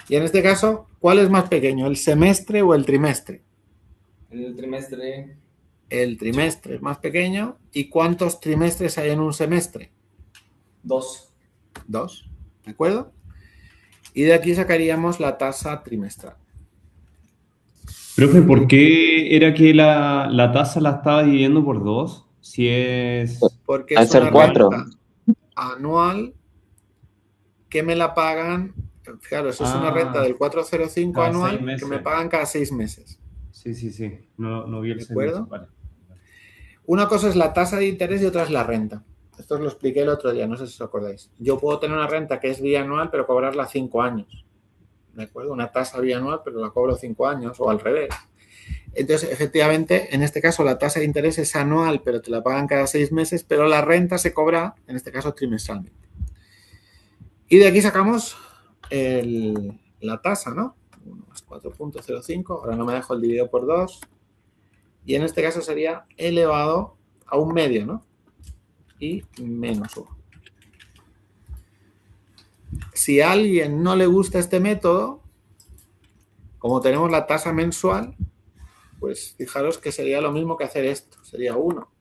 Y en este caso, ¿cuál es más pequeño, el semestre o el trimestre? El trimestre, El trimestre es más pequeño. ¿Y cuántos trimestres hay en un semestre? 2. 2, ¿de acuerdo? Y de aquí sacaríamos la tasa trimestral. Profe, ¿por qué era que la tasa la estaba dividiendo por 2? Si es Porque Al es ser una 4. renta anual que me la pagan, fijaros, es una renta del 405 cada 6 anual que meses. me pagan cada 6 meses. Sí. No vi el ¿De 6 meses. acuerdo? Vale. Una cosa es la tasa de interés y otra es la renta. Esto os lo expliqué el otro día, no sé si os acordáis. Yo puedo tener una renta que es bianual, pero cobrarla 5 años. ¿De acuerdo? Una tasa bianual, pero la cobro 5 años o al revés. Entonces, efectivamente, en este caso la tasa de interés es anual, pero te la pagan cada 6 meses, pero la renta se cobra, en este caso, trimestralmente. Y de aquí sacamos la tasa, ¿no? 1 más 4.05, ahora no me dejo el dividido por 2. Y en este caso sería elevado a un medio, ¿no? Y menos 1. Si a alguien no le gusta este método, como tenemos la tasa mensual, pues fijaros que sería lo mismo que hacer esto. Sería 1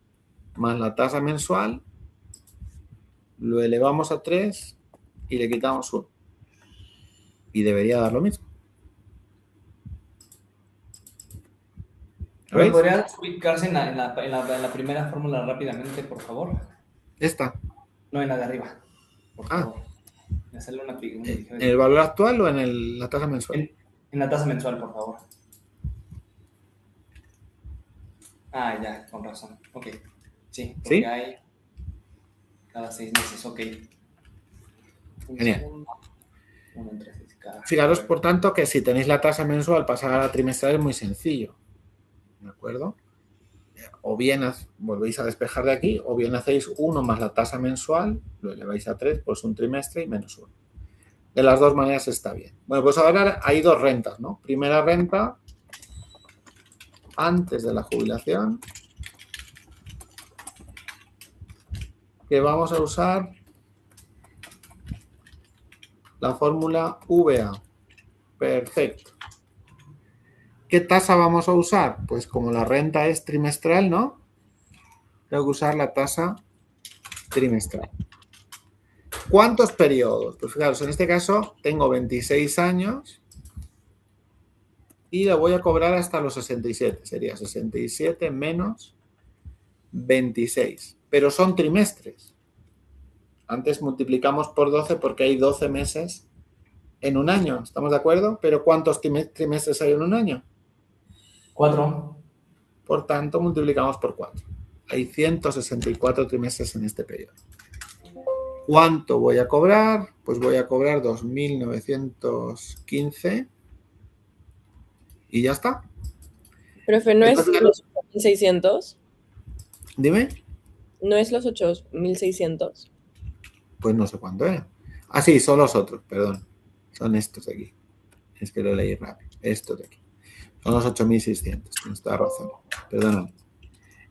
más la tasa mensual, lo elevamos a 3 y le quitamos 1. Y debería dar lo mismo. ¿Me ¿Veis? podrías ubicarse en la primera fórmula rápidamente, por favor? Esta. No, en la de arriba, por Ah. favor. Me sale una ¿En ligera el valor actual o en la tasa mensual? en la tasa mensual, por favor. Ah, ya, con razón. Ok. Sí, porque ¿Sí? hay cada 6 meses. Ok. Un Genial. segundo. 1 entre 6 cada. Fijaros, por tanto, que si tenéis la tasa mensual pasar a la trimestral es muy sencillo. ¿De acuerdo? O bien volvéis a despejar de aquí, o bien hacéis 1 más la tasa mensual, lo eleváis a 3, pues un trimestre y menos 1. De las dos maneras está bien. Bueno, pues ahora hay 2 rentas, ¿no? Primera renta antes de la jubilación, que vamos a usar la fórmula VA. Perfecto. ¿Qué tasa vamos a usar? Pues como la renta es trimestral, ¿no? Tengo que usar la tasa trimestral. ¿Cuántos periodos? Pues fijaros, en este caso tengo 26 años y la voy a cobrar hasta los 67. Sería 67 menos 26. Pero son trimestres. Antes multiplicamos por 12 porque hay 12 meses en un año. ¿Estamos de acuerdo? Pero ¿cuántos trimestres hay en un año? 4. Por tanto, multiplicamos por 4. Hay 164 trimestres en este periodo. ¿Cuánto voy a cobrar? Pues voy a cobrar 2.915 y ya está. Profe, ¿no es Entonces, los 8.600? Dime. ¿No es los 8.600? Pues no sé cuánto era. Ah, sí, son los otros, perdón. Son estos de aquí. Es que lo leí rápido. Estos de aquí. Son los 8.600. Tienes toda razón. Perdóname.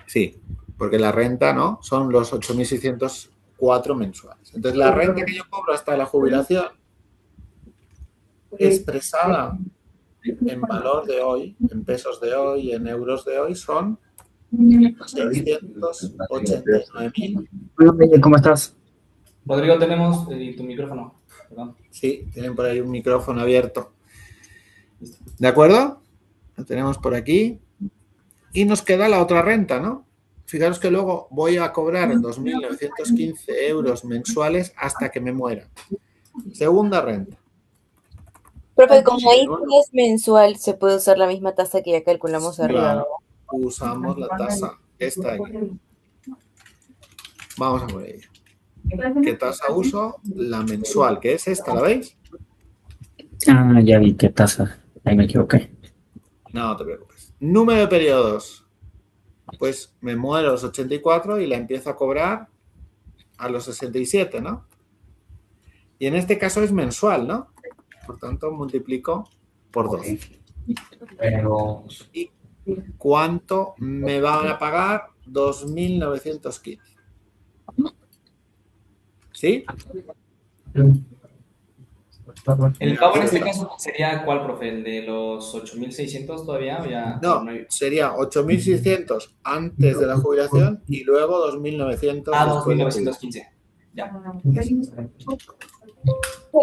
Sí, porque la renta, ¿no? Son los 8.604 mensuales. Entonces, la renta que yo cobro hasta la jubilación, expresada en valor de hoy, en pesos de hoy, en euros de hoy, son 689.000. ¿Cómo estás? Rodrigo, tenemos tu micrófono. Perdón. Sí, tienen por ahí un micrófono abierto. ¿De acuerdo? Lo tenemos por aquí. Y nos queda la otra renta, ¿no? Fijaros que luego voy a cobrar 2.915 euros mensuales hasta que me muera. Segunda renta. Profe, como ahí es mensual, se puede usar la misma tasa que ya calculamos arriba, Claro, ¿verdad? usamos la tasa esta de aquí. Vamos a por ella. ¿Qué tasa uso? La mensual, que es esta, ¿la veis? Ah, ya vi qué tasa. Ahí me equivoqué. No te preocupes. Número de periodos. Pues me muero a los 84 y la empiezo a cobrar a los 67, ¿no? Y en este caso es mensual, ¿no? Por tanto, multiplico por 12. Pero, ¿Y cuánto me van a pagar? 2.915. ¿Sí? El pago en este caso sería ¿cuál, profe? ¿El de los 8.600 todavía? ¿O ya? No, hay? sería 8.600 antes de la jubilación y luego 2.900 Ah, después de la jubilación. 2.915. Ya.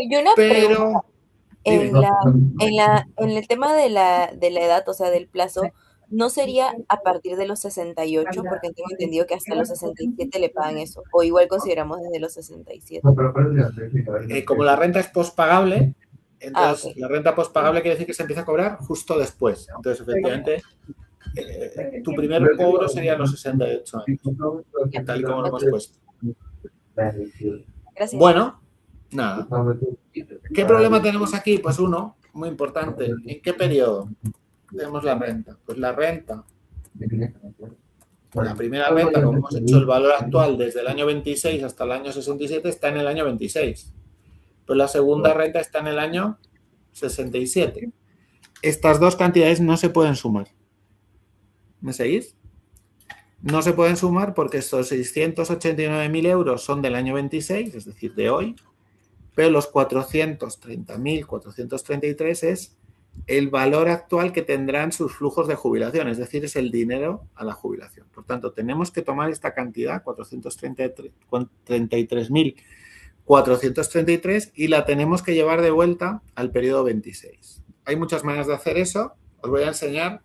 Y una pregunta. Pero, dime. En el tema de la edad, o sea, del plazo, ¿no sería a partir de los 68? Porque tengo entendido que hasta los 67 le pagan eso. O igual consideramos desde los 67. Como la renta es pospagable, Ah, entonces ok. la renta pospagable quiere decir que se empieza a cobrar justo después. Entonces, efectivamente, tu primer cobro sería a los 68 años, tal y como lo hemos puesto. Gracias. Bueno, nada. ¿Qué problema tenemos aquí? Pues uno, muy importante. ¿En qué periodo tenemos la renta? Pues la renta, la primera renta, como hemos hecho el valor actual desde el año 26 hasta el año 67, está en el año 26. Pues la segunda renta está en el año 67. Estas dos cantidades no se pueden sumar. ¿Me seguís? No se pueden sumar porque estos 689.000 euros son del año 26, es decir, de hoy, pero los 430.433 es el valor actual que tendrán sus flujos de jubilación, es decir, es el dinero a la jubilación. Por tanto, tenemos que tomar esta cantidad, 433.433, y la tenemos que llevar de vuelta al periodo 26. Hay muchas maneras de hacer eso, os voy a enseñar,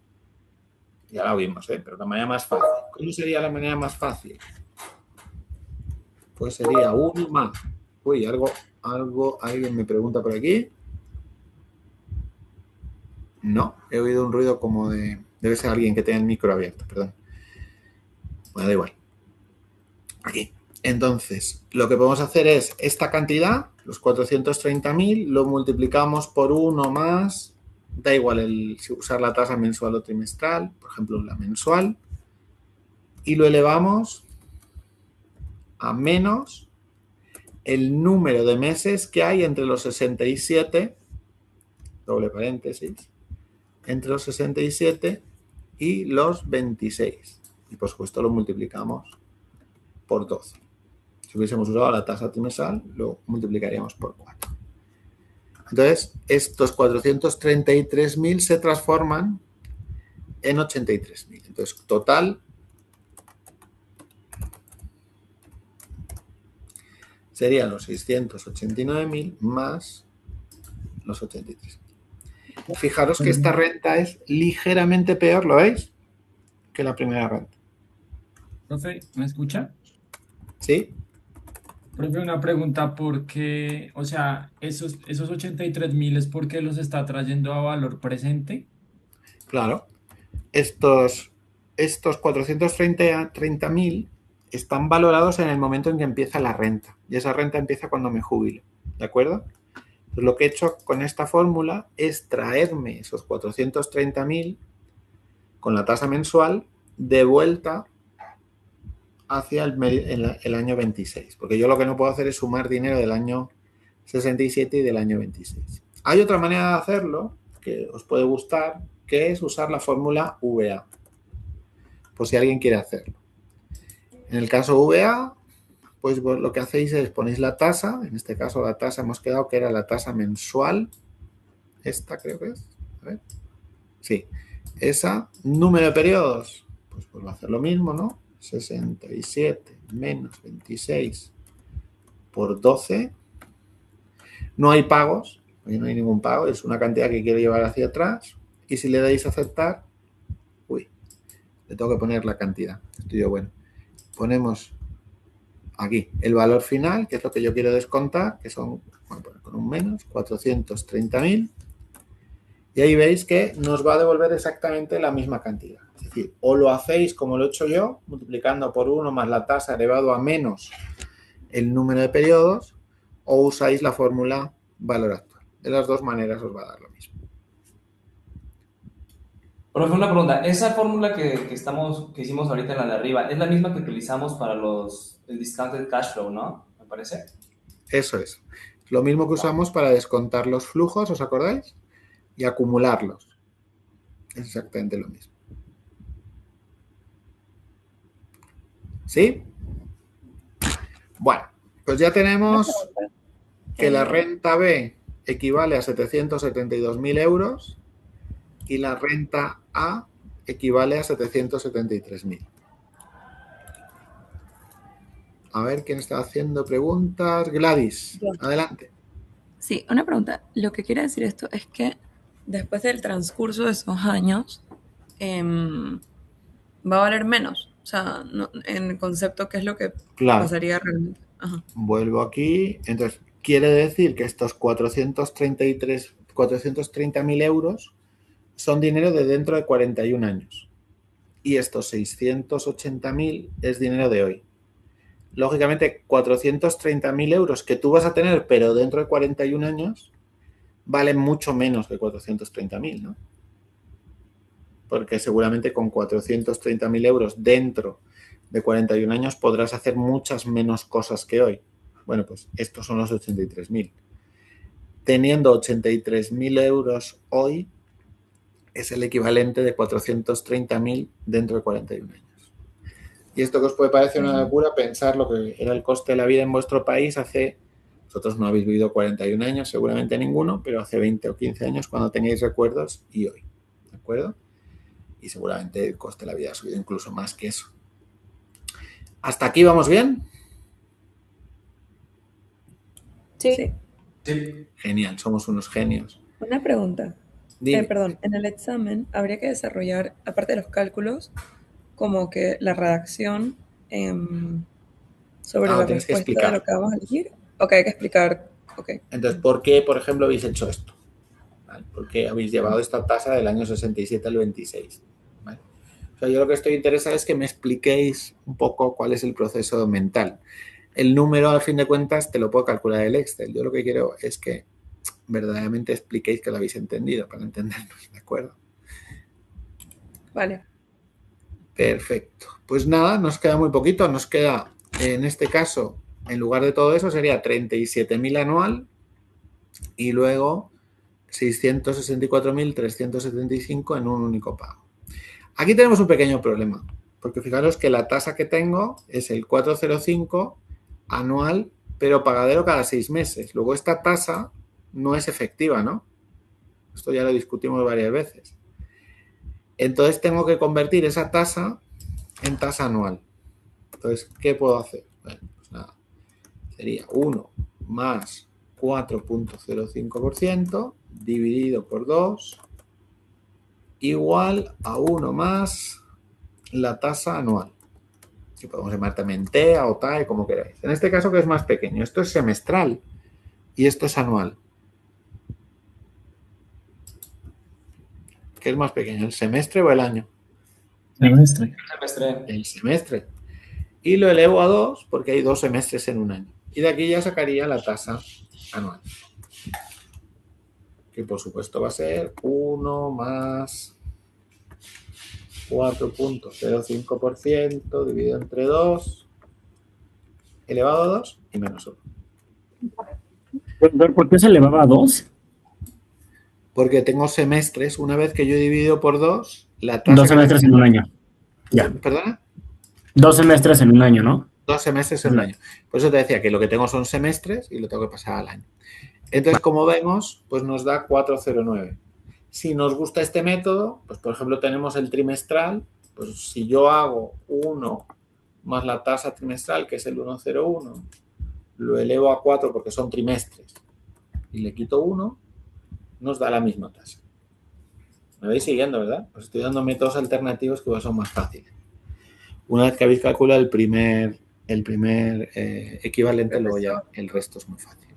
ya la vimos, pero la manera más fácil. ¿Cómo sería la manera más fácil? Pues sería 1 más. Uy, alguien me pregunta por aquí. No, he oído un ruido como de... Debe ser alguien que tenga el micro abierto, perdón. Bueno, da igual. Aquí. Entonces, lo que podemos hacer es esta cantidad, los 430.000, lo multiplicamos por 1 más... Da igual si usar la tasa mensual o trimestral, por ejemplo, la mensual, y lo elevamos a menos el número de meses que hay entre los 67, doble paréntesis, entre los 67 y los 26. Y por supuesto lo multiplicamos por 12. Si hubiésemos usado la tasa trimestral, lo multiplicaríamos por 4. Entonces, estos 433.000 se transforman en 83.000. Entonces, total serían los 689.000 más los 83.000. Fijaros que esta renta es ligeramente peor, ¿lo veis? Que la primera renta. Profe, ¿me escucha? ¿Sí? Profe, una pregunta, ¿por qué, o sea, esos 83.000 es porque los está trayendo a valor presente? Claro. Estos 430.000 están valorados en el momento en que empieza la renta. Y esa renta empieza cuando me jubilo. ¿De acuerdo? Pues lo que he hecho con esta fórmula es traerme esos 430.000 con la tasa mensual de vuelta hacia el año 26. Porque yo lo que no puedo hacer es sumar dinero del año 67 y del año 26. Hay otra manera de hacerlo que os puede gustar, que es usar la fórmula VA. Por si alguien quiere hacerlo. En el caso VA, pues lo que hacéis es ponéis la tasa, en este caso la tasa hemos quedado que era la tasa mensual, esta creo que es, a ver, sí, esa, número de periodos, pues vuelvo a hacer lo mismo, ¿no? 67 menos 26 por 12, no hay pagos, no hay ningún pago, es una cantidad que quiero llevar hacia atrás, y si le dais a aceptar, uy, le tengo que poner la cantidad, estoy yo, bueno, ponemos aquí el valor final, que es lo que yo quiero descontar, que son, bueno, con un menos, 430.000. Y ahí veis que nos va a devolver exactamente la misma cantidad. Es decir, o lo hacéis como lo he hecho yo, multiplicando por 1 más la tasa elevado a menos el número de periodos, o usáis la fórmula valor actual. De las dos maneras os va a dar lo mismo. Profe, una pregunta. ¿Esa fórmula que hicimos ahorita en la de arriba, es la misma que utilizamos para los el discounted cash flow, ¿no? Me parece. Eso es. Lo mismo que usamos para descontar los flujos, ¿os acordáis? Y acumularlos. Es exactamente lo mismo. ¿Sí? Bueno, pues ya tenemos que la renta B equivale a 772.000 euros y la renta A equivale a 773.000. A ver quién está haciendo preguntas. Gladys, Yo. adelante. Sí, una pregunta. Lo que quiere decir esto es que después del transcurso de esos años va a valer menos. O sea, en el concepto, ¿qué es lo que Claro. pasaría realmente? Ajá. Vuelvo aquí. Entonces, quiere decir que estos 430.000 euros son dinero de dentro de 41 años. Y estos 680.000 es dinero de hoy. Lógicamente, 430.000 euros que tú vas a tener, pero dentro de 41 años, valen mucho menos que 430.000, ¿no? Porque seguramente con 430.000 euros dentro de 41 años podrás hacer muchas menos cosas que hoy. Bueno, pues estos son los 83.000. Teniendo 83.000 euros hoy, es el equivalente de 430.000 dentro de 41 años. Y esto que os puede parecer una locura, pensar lo que era el coste de la vida en vuestro país hace... Vosotros no habéis vivido 41 años, seguramente ninguno, pero hace 20 o 15 años cuando teníais recuerdos y hoy. ¿De acuerdo? Y seguramente el coste de la vida ha subido incluso más que eso. ¿Hasta aquí vamos bien? Sí. Sí. Genial, somos unos genios. Una pregunta. Dime. Perdón, en el examen habría que desarrollar, aparte de los cálculos, como que la redacción sobre la Tienes que respuesta explicar. de lo que vamos a elegir. Ok, hay que explicar. Okay. Entonces, ¿por qué, por ejemplo, habéis hecho esto? ¿Vale? ¿Por qué habéis llevado esta tasa del año 67 al 26? ¿Vale? O sea, yo lo que estoy interesado es que me expliquéis un poco cuál es el proceso mental. El número, al fin de cuentas, te lo puedo calcular el Excel. Yo lo que quiero es que verdaderamente expliquéis que lo habéis entendido para entendernos, ¿de acuerdo? Vale. Perfecto. Pues nada, nos queda muy poquito. Nos queda, en este caso, en lugar de todo eso, sería 37.000 anual y luego 664.375 en un único pago. Aquí tenemos un pequeño problema, porque fijaros que la tasa que tengo es el 405 anual, pero pagadero cada 6 meses. Luego esta tasa no es efectiva, ¿no? Esto ya lo discutimos varias veces. Entonces tengo que convertir esa tasa en tasa anual. Entonces, ¿qué puedo hacer? Bueno, pues nada. Sería 1 más 4.05% dividido por 2 igual a 1 más la tasa anual. Que podemos llamar también TEA o TAE, como queráis. En este caso, que es más pequeño. Esto es semestral y esto es anual. ¿Qué es más pequeño, el semestre o el año? Semestre. El semestre. Y lo elevo a 2 porque hay 2 semestres en un año. Y de aquí ya sacaría la tasa anual. Que por supuesto va a ser 1 más 4.05% dividido entre 2 elevado a 2 y menos 1. ¿Por qué se elevaba a 2? Porque tengo semestres. Una vez que yo he dividido por 2, la tasa... 2 semestres en un año. Ya. ¿Perdona? 2 semestres en un año, ¿no? 2 semestres en un año. Por eso te decía que lo que tengo son semestres y lo tengo que pasar al año. Entonces, como vemos, pues nos da 409. Si nos gusta este método, pues por ejemplo tenemos el trimestral, pues si yo hago 1 más la tasa trimestral, que es el 101, lo elevo a 4 porque son trimestres y le quito 1, nos da la misma tasa. Me vais siguiendo, ¿verdad? Os estoy dando métodos alternativos que son más fáciles. Una vez que habéis calculado el primer equivalente, luego ya el resto es muy fácil.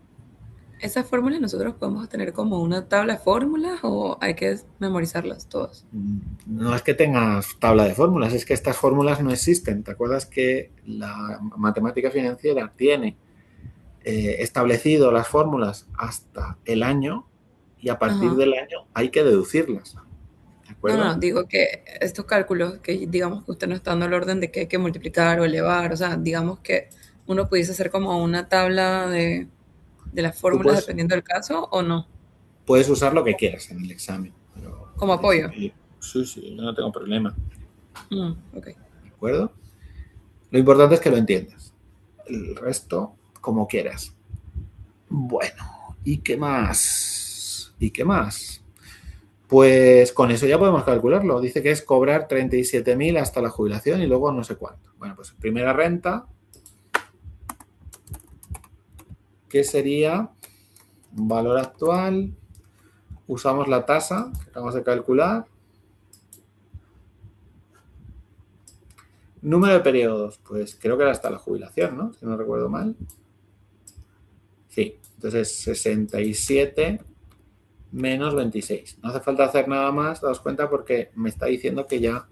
¿Esas fórmulas nosotros podemos tener como una tabla de fórmulas o hay que memorizarlas todas? No es que tengas tabla de fórmulas, es que estas fórmulas no existen. ¿Te acuerdas que la matemática financiera tiene establecido las fórmulas hasta el año y a partir del año hay que deducirlas? ¿De acuerdo? No, digo que estos cálculos, que digamos que usted no está dando el orden de que hay que multiplicar o elevar, o sea, digamos que uno pudiese hacer como una tabla de las Tú fórmulas dependiendo del caso o no, puedes usar lo que quieras en el examen. Pero como en apoyo. principio, sí, yo no tengo problema. Ok. ¿De acuerdo? Lo importante es que lo entiendas. El resto, como quieras. Bueno, ¿y qué más? ¿Y qué más? Pues con eso ya podemos calcularlo. Dice que es cobrar 37.000 hasta la jubilación y luego no sé cuánto. Bueno, pues primera renta, que sería valor actual. Usamos la tasa que acabamos de calcular. Número de periodos, pues creo que era hasta la jubilación, ¿no? Si no recuerdo mal. Sí, entonces 67 menos 26. No hace falta hacer nada más, daos cuenta, porque me está diciendo que ya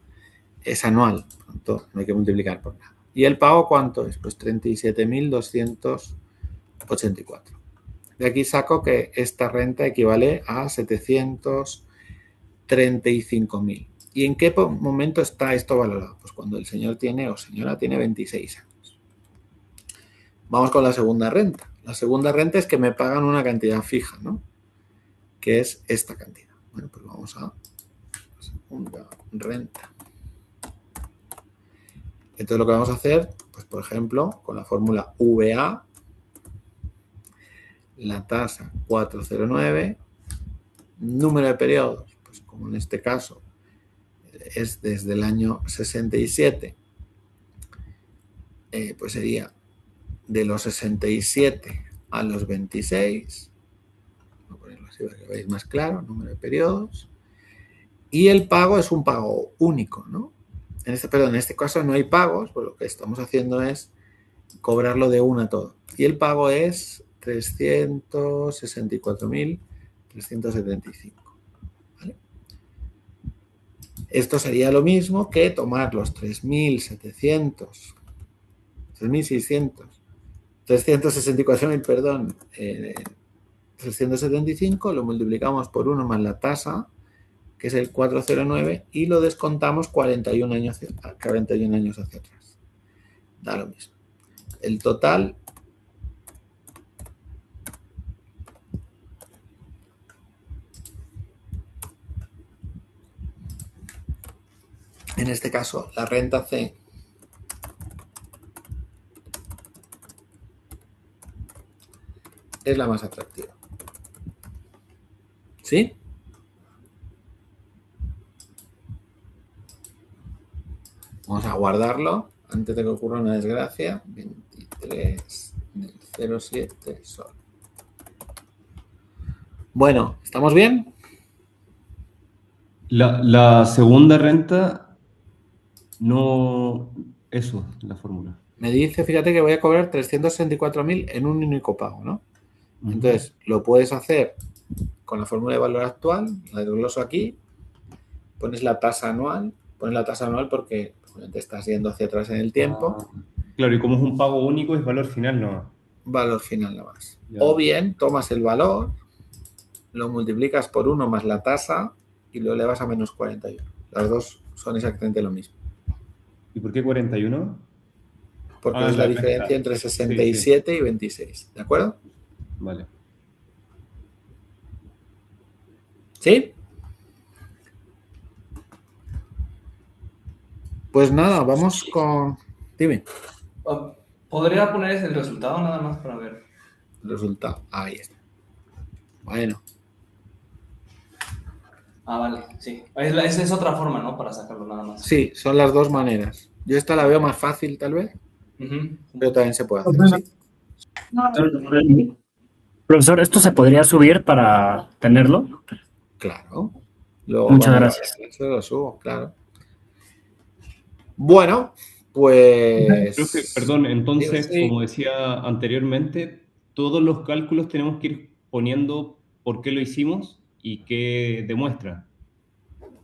es anual. Por tanto, no hay que multiplicar por nada. ¿Y el pago cuánto es? Pues 37.284. De aquí saco que esta renta equivale a 735.000. ¿Y en qué momento está esto valorado? Pues cuando el señor tiene o señora tiene 26 años. Vamos con la segunda renta. La segunda renta es que me pagan una cantidad fija, ¿no? Que es esta cantidad. Bueno, pues vamos a la segunda renta. Entonces lo que vamos a hacer, pues por ejemplo, con la fórmula VA, la tasa 409, número de periodos, pues como en este caso es desde el año 67, pues sería de los 67 a los 26, voy a ponerlo así para que lo veáis más claro, número de periodos, y el pago es un pago único, ¿no? En este caso no hay pagos, pues lo que estamos haciendo es cobrarlo de una todo. Y el pago es 364.375. ¿Vale? Esto sería lo mismo que tomar los 364.000, perdón, 375, lo multiplicamos por 1 más la tasa, que es el 409, y lo descontamos 41 años hacia atrás. Da lo mismo. El total en este caso, la renta C es la más atractiva. ¿Sí? Vamos a guardarlo antes de que ocurra una desgracia. 23 del 07 sol. Bueno, ¿estamos bien? La segunda renta, no, eso, la fórmula. Me dice, fíjate que voy a cobrar 364.000 en un único pago, ¿no? Entonces, lo puedes hacer con la fórmula de valor actual, la desgloso aquí, pones la tasa anual porque te estás yendo hacia atrás en el tiempo. Claro, y como es un pago único, es valor final nomás. Valor final nada más. Ya. O bien, tomas el valor, lo multiplicas por 1 más la tasa y lo elevas a menos 41. Las dos son exactamente lo mismo. ¿Y por qué 41? Porque es la diferencia entre 67 y 26. ¿De acuerdo? Vale. ¿Sí? Pues nada, vamos con... Dime. ¿Podría poner ese resultado nada más para ver? El resultado. Ahí está. Bueno. Vale, sí. Esa es otra forma, ¿no? Para sacarlo nada más. Sí, son las dos maneras. Yo esta la veo más fácil, tal vez. Pero también se puede hacer, sí. Profesor, ¿esto se podría subir para tenerlo? Claro. Luego, Muchas gracias. Se lo subo, claro. Bueno, pues... Profe, perdón, entonces, Sí. como decía anteriormente, todos los cálculos tenemos que ir poniendo por qué lo hicimos y qué demuestra.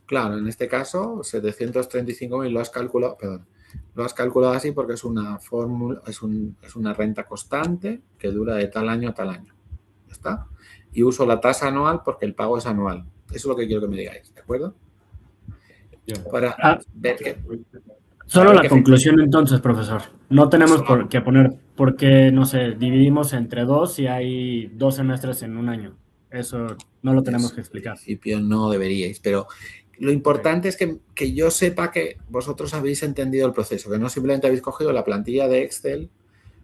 Claro, en este caso, 735.000 lo has calculado, perdón, lo has calculado así porque es una fórmula, es una renta constante que dura de tal año a tal año. ¿Ya está? Y uso la tasa anual porque el pago es anual. Eso es lo que quiero que me digáis, ¿de acuerdo? para Ah, ver que... solo ver la qué conclusión entonces, profesor. No tenemos Solo- por qué poner, porque, no sé, dividimos entre dos y hay 2 semestres en un año. Eso no lo tenemos Eso, que en explicar. principio no deberíais, pero lo importante es que yo sepa que vosotros habéis entendido el proceso, que no simplemente habéis cogido la plantilla de Excel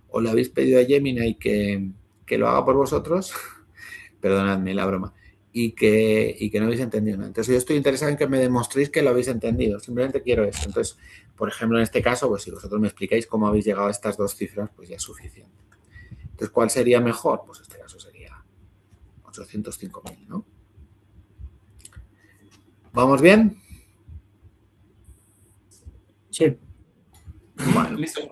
o le habéis pedido a Gemini que lo haga por vosotros, perdonadme la broma, y que no habéis entendido nada. Entonces yo estoy interesado en que me demostréis que lo habéis entendido, simplemente quiero eso. Entonces, por ejemplo, en este caso, pues si vosotros me explicáis cómo habéis llegado a estas dos cifras, pues ya es suficiente. Entonces, ¿cuál sería mejor? Pues este caso sería 805.000, ¿no? ¿Vamos bien? Sí. Bueno, Listo.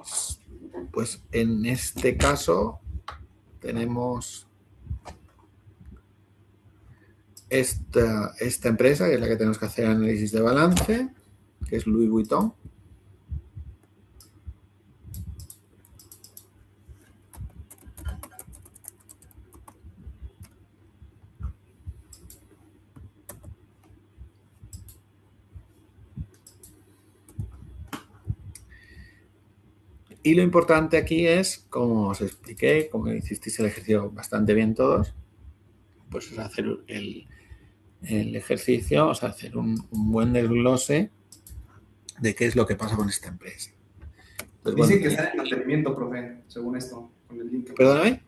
pues en este caso tenemos esta empresa, que es la que tenemos que hacer análisis de balance, que es Louis Vuitton. Y lo importante aquí es, como os expliqué, como hicisteis el ejercicio bastante bien todos, pues es hacer el ejercicio, o sea, hacer un buen desglose de qué es lo que pasa con esta empresa. Pues, Dice bueno, que está en mantenimiento, profe, según esto, con el link. perdóname.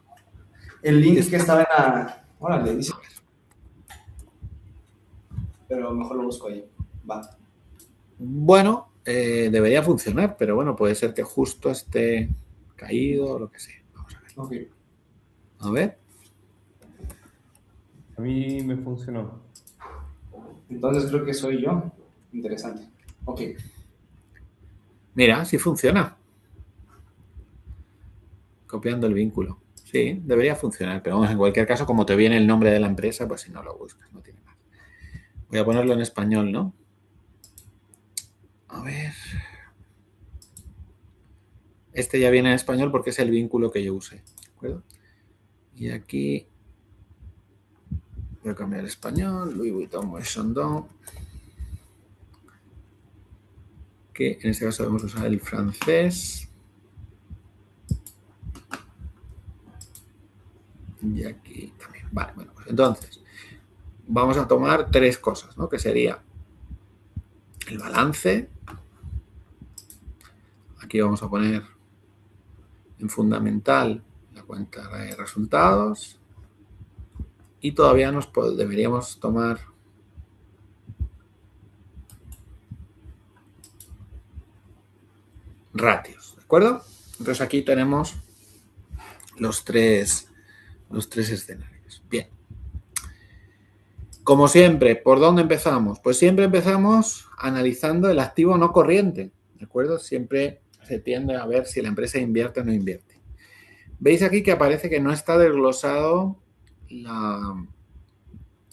El link que estaba en la... Órale, dice. Pero mejor lo busco ahí. Va. Bueno, debería funcionar, pero bueno, puede ser que justo esté caído o lo que sea. Vamos a ver. Ok. A ver. A mí me funcionó. Entonces creo que soy yo. Interesante. Ok. Mira, sí funciona. Copiando el vínculo. Sí, debería funcionar, pero vamos, en cualquier caso, como te viene el nombre de la empresa, pues si no lo buscas, no tiene más. Voy a ponerlo en español, ¿no? A ver. Este ya viene en español porque es el vínculo que yo usé, ¿de acuerdo? Y aquí voy a cambiar el español, Louis Vuitton Chandon, que en este caso vamos a usar el francés. Y aquí también. Vale, bueno, pues entonces vamos a tomar tres cosas, ¿no? Que sería el balance. Aquí vamos a poner en fundamental la cuenta de resultados. Y todavía deberíamos tomar ratios, ¿de acuerdo? Entonces aquí tenemos los tres escenarios. Bien. Como siempre, ¿por dónde empezamos? Pues siempre empezamos analizando el activo no corriente, ¿de acuerdo? Siempre se tiende a ver si la empresa invierte o no invierte. Veis aquí que aparece que no está desglosado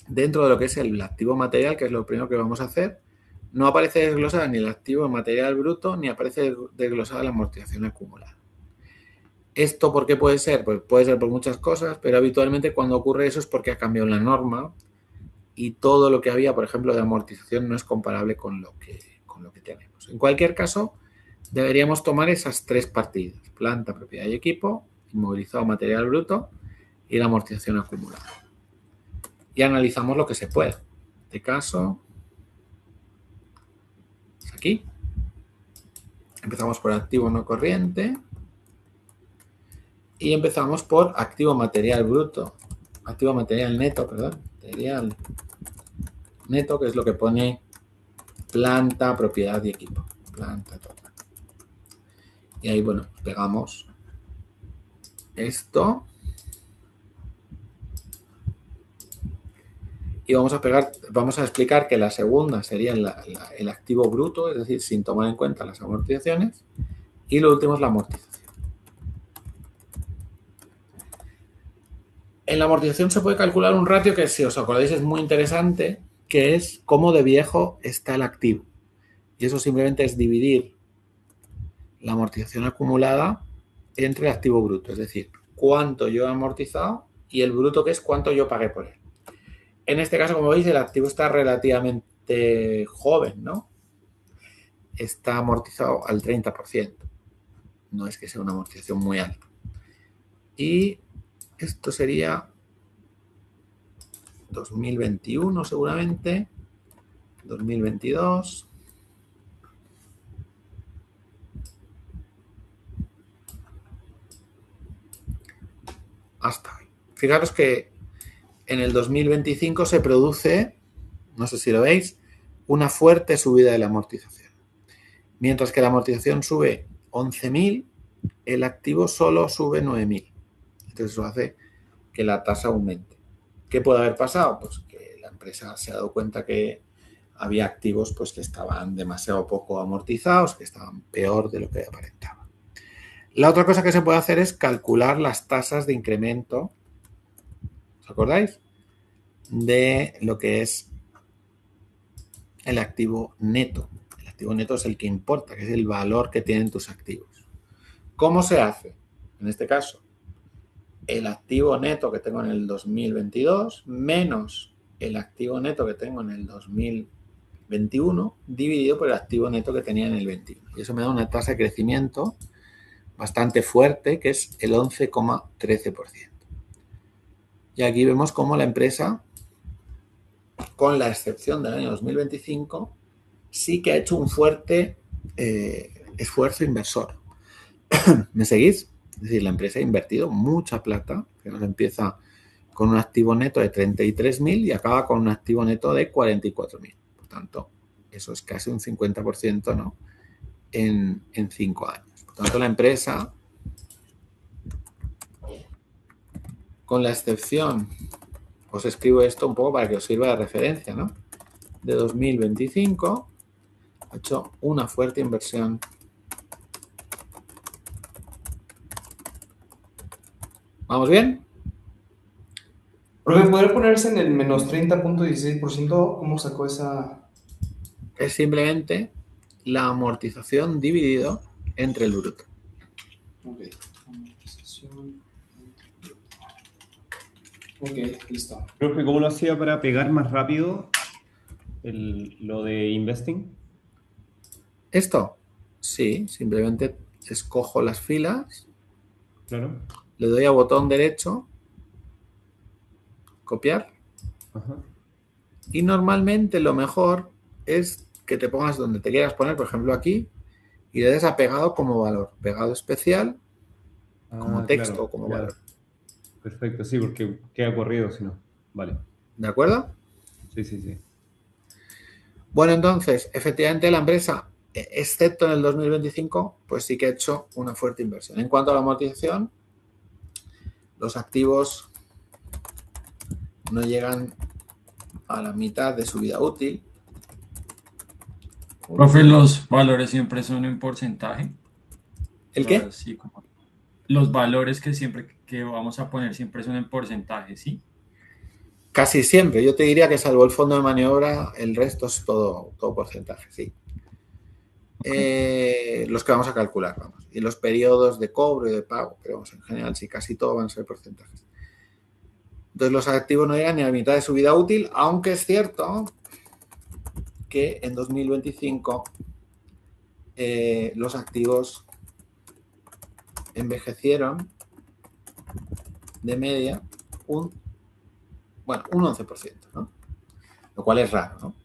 dentro de lo que es el activo material, que es lo primero que vamos a hacer. No aparece desglosada ni el activo material bruto, ni aparece desglosada la amortización acumulada. ¿Esto por qué puede ser? Pues puede ser por muchas cosas, pero habitualmente cuando ocurre eso es porque ha cambiado la norma y todo lo que había, por ejemplo, de amortización no es comparable con lo que tenemos. En cualquier caso, deberíamos tomar esas tres partidas: planta, propiedad y equipo, inmovilizado, material bruto y la amortización acumulada. Y analizamos lo que se pueda. En este caso, es aquí. Empezamos por activo no corriente y empezamos por activo material bruto. Activo material neto, perdón. Material neto, que es lo que pone planta, propiedad y equipo. Planta total. Y ahí, bueno, pegamos esto. Y vamos a explicar que la segunda sería el activo bruto, es decir, sin tomar en cuenta las amortizaciones. Y lo último es la amortización. En la amortización se puede calcular un ratio que, si os acordáis, es muy interesante, que es cómo de viejo está el activo. Y eso simplemente es dividir la amortización acumulada entre el activo bruto, es decir, cuánto yo he amortizado y el bruto, que es cuánto yo pagué por él. En este caso, como veis, el activo está relativamente joven, ¿no? está amortizado al 30%. No es que sea una amortización muy alta. Y esto sería 2021 seguramente, 2022. Hasta hoy. Fijaros que en el 2025 se produce, no sé si lo veis, una fuerte subida de la amortización. Mientras que la amortización sube 11.000, el activo solo sube 9.000. Entonces eso hace que la tasa aumente. ¿Qué puede haber pasado? Pues que la empresa se ha dado cuenta que había activos pues, que estaban demasiado poco amortizados, que estaban peor de lo que aparentaba. La otra cosa que se puede hacer es calcular las tasas de incremento, ¿os acordáis? De lo que es el activo neto. El activo neto es el que importa, que es el valor que tienen tus activos. ¿Cómo se hace? En este caso, el activo neto que tengo en el 2022 menos el activo neto que tengo en el 2021 dividido por el activo neto que tenía en el 21. Y eso me da una tasa de crecimiento bastante fuerte, que es el 11,13%. Y aquí vemos cómo la empresa, con la excepción del año 2025, sí que ha hecho un fuerte esfuerzo inversor. ¿Me seguís? Es decir, la empresa ha invertido mucha plata, que nos empieza con un activo neto de 33.000 y acaba con un activo neto de 44.000. Por tanto, eso es casi un 50%, ¿no? En 5 años. Por tanto, la empresa, con la excepción, os escribo esto un poco para que os sirva de referencia, ¿no? De 2025, ha hecho una fuerte inversión. ¿Vamos bien? Profe, ¿podría ponerse en el menos 30.16%? ¿Cómo sacó esa? Es simplemente la amortización dividido entre el bruto. Ok. Amortización. Ok, listo. Profe, ¿cómo lo hacía para pegar más rápido lo de investing? ¿Esto? Sí, simplemente escojo las filas, Claro. le doy a botón derecho, copiar, Ajá. y normalmente lo mejor es que te pongas donde te quieras poner, por ejemplo aquí, y le des a pegado como valor, pegado especial, como texto, Claro, como ya. valor. Perfecto, sí, porque queda corrido si no. Vale. ¿De acuerdo? Sí, sí, sí. Bueno, entonces, efectivamente la empresa, excepto en el 2025, pues sí que ha hecho una fuerte inversión. En cuanto a la amortización, los activos no llegan a la mitad de su vida útil. Profe, los valores siempre son en porcentaje. ¿El qué? Sí, los valores que siempre que vamos a poner siempre son en porcentaje, ¿sí? Casi siempre. Yo te diría que salvo el fondo de maniobra, el resto es todo porcentaje, sí. Los que vamos a calcular, vamos. Y los periodos de cobro y de pago, pero vamos, en general sí, casi todo van a ser porcentajes. Entonces los activos no llegan ni a la mitad de su vida útil, aunque es cierto que en 2025 los activos envejecieron de media un 11%, ¿no? Lo cual es raro, ¿no?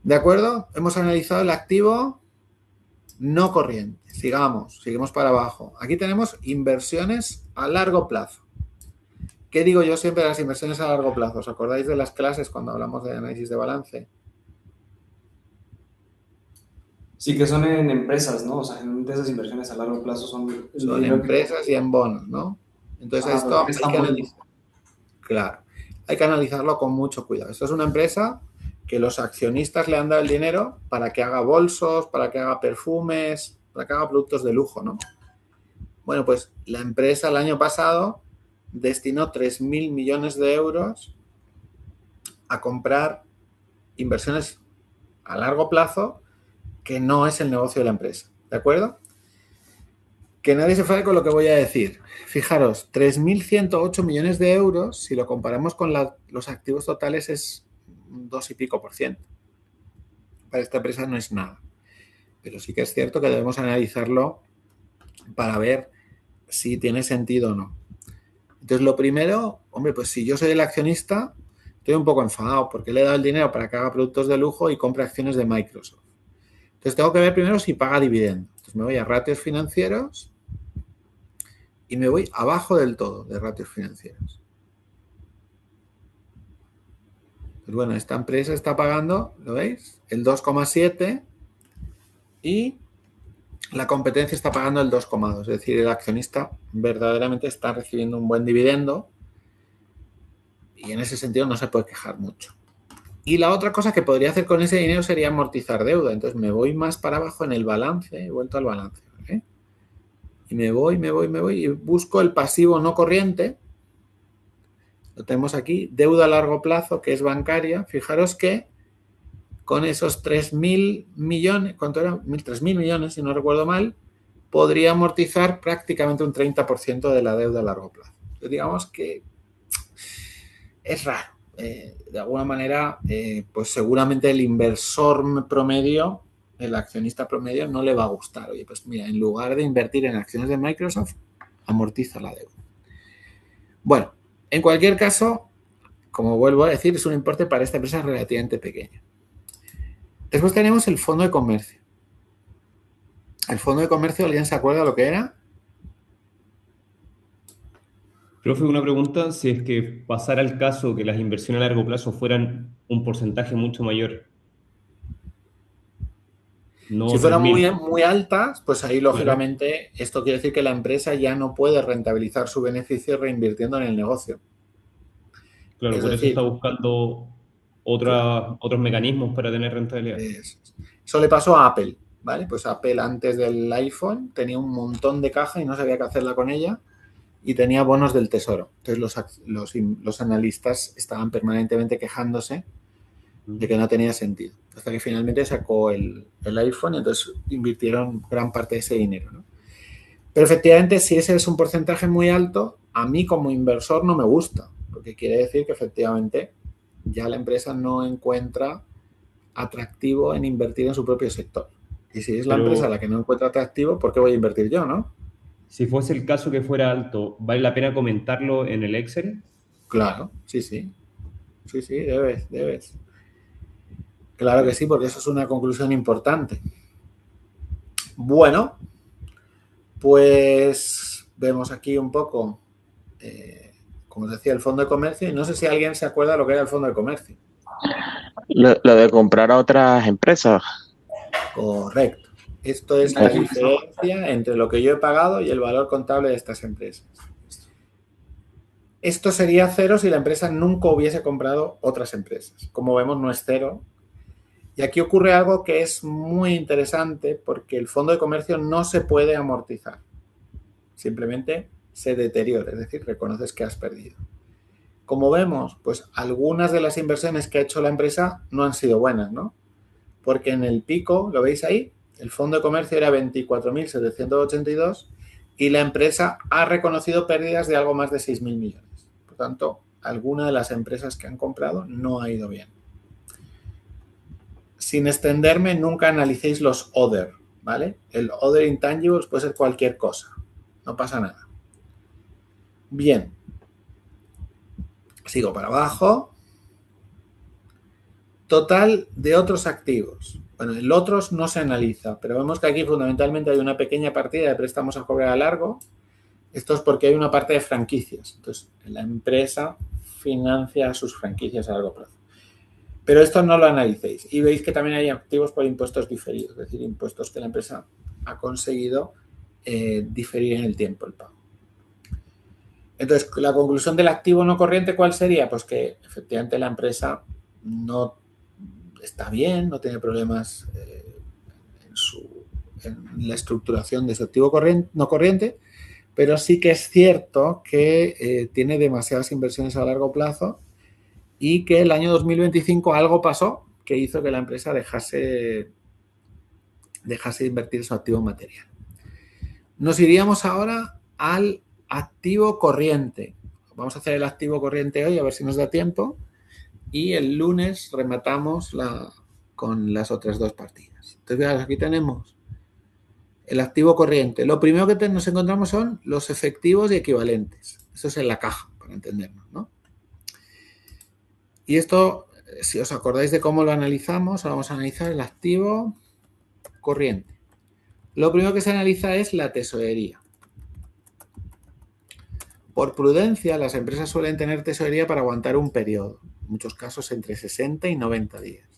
¿De acuerdo? Hemos analizado el activo no corriente. Seguimos para abajo. Aquí tenemos inversiones a largo plazo. ¿Qué digo yo siempre de las inversiones a largo plazo? ¿Os acordáis de las clases cuando hablamos de análisis de balance? Sí, que son en empresas, ¿no? O sea, generalmente esas inversiones a largo plazo son en empresas y en bonos, ¿no? Entonces esto hay que analizar. Claro, hay que analizarlo con mucho cuidado. Esto es una empresa que los accionistas le han dado el dinero para que haga bolsos, para que haga perfumes, para que haga productos de lujo, ¿no? Bueno, pues la empresa el año pasado destinó 3.000 millones de euros a comprar inversiones a largo plazo que no es el negocio de la empresa, ¿de acuerdo? Que nadie se enfade con lo que voy a decir. Fijaros, 3.108 millones de euros, si lo comparamos con los activos totales, es un 2 y pico %. Para esta empresa no es nada. Pero sí que es cierto que debemos analizarlo para ver si tiene sentido o no. Entonces, lo primero, hombre, pues si yo soy el accionista, estoy un poco enfadado porque le he dado el dinero para que haga productos de lujo y compre acciones de Microsoft. Entonces, tengo que ver primero si paga dividendo. Entonces, me voy a ratios financieros y me voy abajo del todo de ratios financieros. Pues bueno, esta empresa está pagando, ¿lo veis? El 2,7 y la competencia está pagando el 2,2. Es decir, el accionista verdaderamente está recibiendo un buen dividendo y en ese sentido no se puede quejar mucho. Y la otra cosa que podría hacer con ese dinero sería amortizar deuda. Entonces me voy más para abajo en el balance, he vuelto al balance, ¿vale? Y me voy y busco el pasivo no corriente. Lo tenemos aquí, deuda a largo plazo, que es bancaria. Fijaros que con esos 3.000 millones, ¿cuánto era? 3.000 millones, si no recuerdo mal, podría amortizar prácticamente un 30% de la deuda a largo plazo. Entonces, digamos que es raro. De alguna manera, pues seguramente el inversor promedio, el accionista promedio, no le va a gustar. Oye, pues mira, en lugar de invertir en acciones de Microsoft, amortiza la deuda. Bueno, en cualquier caso, como vuelvo a decir, es un importe para esta empresa relativamente pequeño. Después tenemos el fondo de comercio. El fondo de comercio, ¿alguien se acuerda lo que era? Profe, una pregunta, si es que pasara el caso que las inversiones a largo plazo fueran un porcentaje mucho mayor. No Si fueran 3.000. muy altas, pues ahí lógicamente esto quiere decir que la empresa ya no puede rentabilizar su beneficio reinvirtiendo en el negocio. Claro, Es por eso decir, está buscando otros mecanismos para tener rentabilidad. Eso le pasó a Apple, ¿vale? Pues Apple antes del iPhone tenía un montón de caja y no sabía qué hacerla con ella y tenía bonos del tesoro. Entonces los analistas estaban permanentemente quejándose de que no tenía sentido. Hasta que finalmente sacó el iPhone y entonces invirtieron gran parte de ese dinero, ¿no? Pero efectivamente, si ese es un porcentaje muy alto, a mí como inversor no me gusta, porque quiere decir que efectivamente ya la empresa no encuentra atractivo en invertir en su propio sector. Y si es la empresa la que no encuentra atractivo, ¿por qué voy a invertir yo, no? Si fuese el caso que fuera alto, ¿vale la pena comentarlo en el Excel? Claro, sí. Sí, debes. Claro que sí, porque eso es una conclusión importante. Bueno, pues vemos aquí un poco, como os decía, el fondo de comercio, y no sé si alguien se acuerda lo que era el fondo de comercio. Lo de comprar a otras empresas. Correcto. Esto es la diferencia entre lo que yo he pagado y el valor contable de estas empresas. Esto sería cero si la empresa nunca hubiese comprado otras empresas. Como vemos, no es cero. Y aquí ocurre algo que es muy interesante porque el fondo de comercio no se puede amortizar. Simplemente se deteriora, es decir, reconoces que has perdido. Como vemos, pues algunas de las inversiones que ha hecho la empresa no han sido buenas, ¿no? Porque en el pico, ¿lo veis ahí? El fondo de comercio era 24.782 y la empresa ha reconocido pérdidas de algo más de 6.000 millones. Por tanto, alguna de las empresas que han comprado no ha ido bien. Sin extenderme, nunca analicéis los other, ¿vale? El other intangibles puede ser cualquier cosa. No pasa nada. Bien. Sigo para abajo. Total de otros activos. Bueno, el otros no se analiza, pero vemos que aquí fundamentalmente hay una pequeña partida de préstamos a cobrar a largo. Esto es porque hay una parte de franquicias. Entonces, la empresa financia sus franquicias a largo plazo. Pero esto no lo analicéis. Y veis que también hay activos por impuestos diferidos, es decir, impuestos que la empresa ha conseguido diferir en el tiempo el pago. Entonces, la conclusión del activo no corriente, ¿cuál sería? Pues que efectivamente la empresa no está bien, no tiene problemas en la estructuración de su activo no corriente, pero sí que es cierto que tiene demasiadas inversiones a largo plazo y que el año 2025 algo pasó que hizo que la empresa dejase de invertir en su activo material. Nos iríamos ahora al activo corriente. Vamos a hacer el activo corriente hoy, a ver si nos da tiempo. Y el lunes rematamos con las otras dos partidas. Entonces, aquí tenemos el activo corriente. Lo primero que nos encontramos son los efectivos y equivalentes. Eso es en la caja, para entendernos, ¿no? Y esto, si os acordáis de cómo lo analizamos, ahora vamos a analizar el activo corriente. Lo primero que se analiza es la tesorería. Por prudencia, las empresas suelen tener tesorería para aguantar un periodo, en muchos casos entre 60 y 90 días.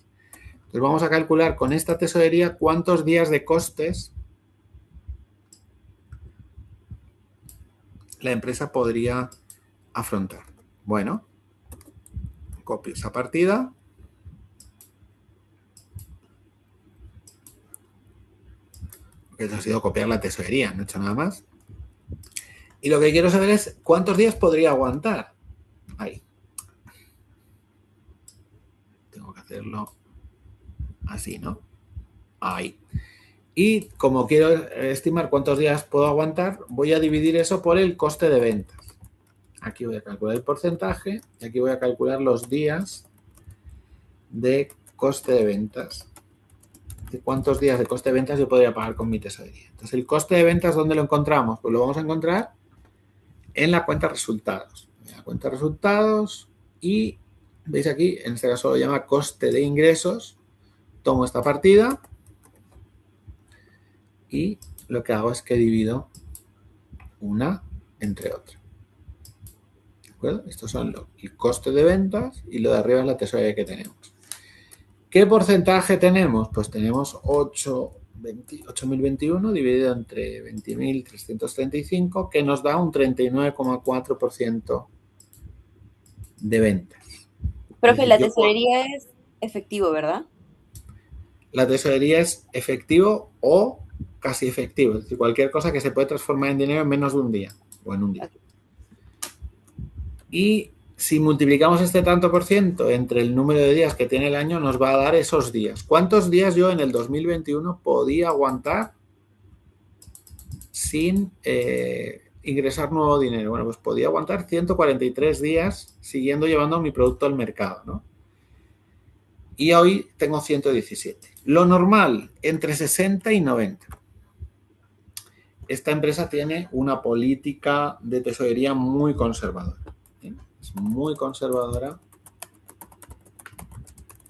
Entonces vamos a calcular con esta tesorería cuántos días de costes la empresa podría afrontar. Bueno, copio esa partida. Esto ha sido copiar la tesorería, no he hecho nada más. Y lo que quiero saber es cuántos días podría aguantar. Ahí. Tengo que hacerlo así, ¿no? Ahí. Y como quiero estimar cuántos días puedo aguantar, voy a dividir eso por el coste de ventas. Aquí voy a calcular el porcentaje y aquí voy a calcular los días de coste de ventas. De cuántos días de coste de ventas yo podría pagar con mi tesorería. Entonces, el coste de ventas, ¿dónde lo encontramos? Pues lo vamos a encontrar en la cuenta resultados. En la cuenta resultados y, veis aquí, en este caso lo llama coste de ingresos. Tomo esta partida y lo que hago es que divido una entre otra. ¿De acuerdo? Estos son el coste de ventas y lo de arriba es la tesorería que tenemos. ¿Qué porcentaje tenemos? Pues tenemos 8.021 dividido entre 20.335, que nos da un 39,4% de ventas. Profe, la tesorería es efectivo, ¿verdad? La tesorería es efectivo o casi efectivo, es decir, cualquier cosa que se puede transformar en dinero en menos de un día o en un día. Y si multiplicamos este tanto por ciento entre el número de días que tiene el año, nos va a dar esos días. ¿Cuántos días yo en el 2021 podía aguantar sin ingresar nuevo dinero? Bueno, pues podía aguantar 143 días siguiendo llevando mi producto al mercado, ¿no? Y hoy tengo 117. Lo normal, entre 60 y 90. Esta empresa tiene una política de tesorería muy conservadora. Es muy conservadora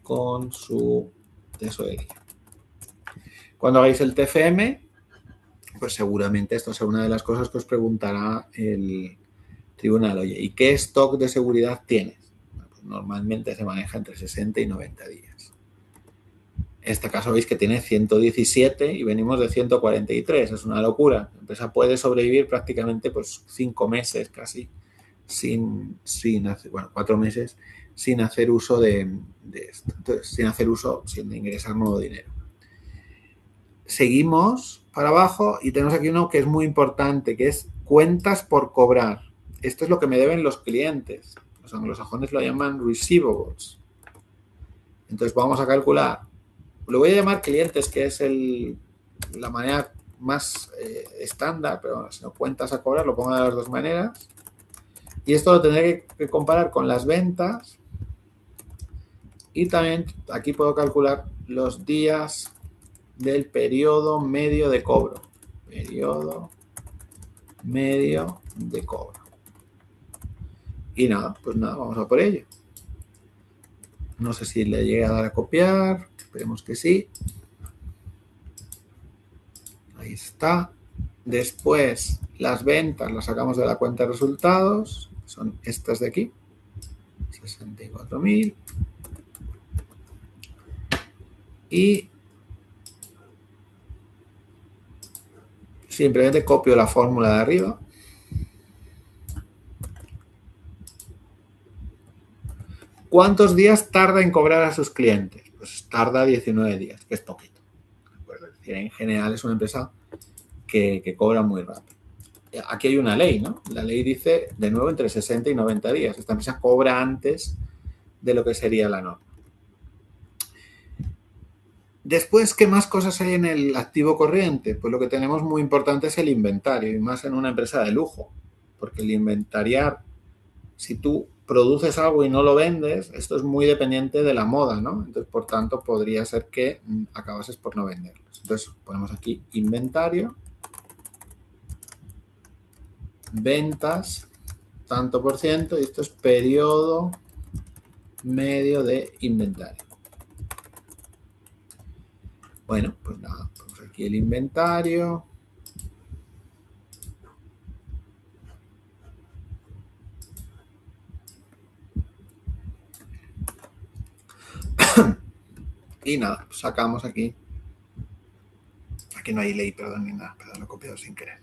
con su tesorería. Cuando hagáis el TFM, pues seguramente esto será una de las cosas que os preguntará el tribunal. Oye, ¿y qué stock de seguridad tienes? Bueno, pues normalmente se maneja entre 60 y 90 días. En este caso veis que tiene 117 y venimos de 143. Es una locura. La empresa puede sobrevivir prácticamente pues 5 meses casi sin hacer, bueno, 4 meses sin hacer uso de esto. Entonces, sin ingresar nuevo dinero. Seguimos para abajo y tenemos aquí uno que es muy importante, que es cuentas por cobrar. Esto es lo que me deben los clientes. Los anglosajones lo llaman receivables. Entonces vamos a calcular. Lo voy a llamar clientes, que es la manera más estándar, pero bueno, si no cuentas a cobrar, lo pongo de las dos maneras. Y esto lo tendré que comparar con las ventas. Y también aquí puedo calcular los días del periodo medio de cobro. Periodo medio de cobro. Y nada, pues nada, vamos a por ello. No sé si le llegue a dar a copiar. Esperemos que sí. Ahí está. Después, las ventas las sacamos de la cuenta de resultados. Son estas de aquí. 64.000. Y simplemente copio la fórmula de arriba. ¿Cuántos días tarda en cobrar a sus clientes? Pues tarda 19 días, que es poquito. Es decir, en general es una empresa que cobra muy rápido. Aquí hay una ley, ¿no? La ley dice, de nuevo, entre 60 y 90 días. Esta empresa cobra antes de lo que sería la norma. Después, ¿qué más cosas hay en el activo corriente? Pues lo que tenemos muy importante es el inventario, y más en una empresa de lujo, porque el inventariar, si tú produces algo y no lo vendes, esto es muy dependiente de la moda, ¿no? Entonces, por tanto, podría ser que acabases por no venderlos. Entonces ponemos aquí inventario, ventas, tanto por ciento, y esto es periodo medio de inventario. Bueno, pues nada, ponemos aquí el inventario. Y nada, sacamos aquí. Aquí no hay ley, perdón, ni nada, perdón, lo he copiado sin querer.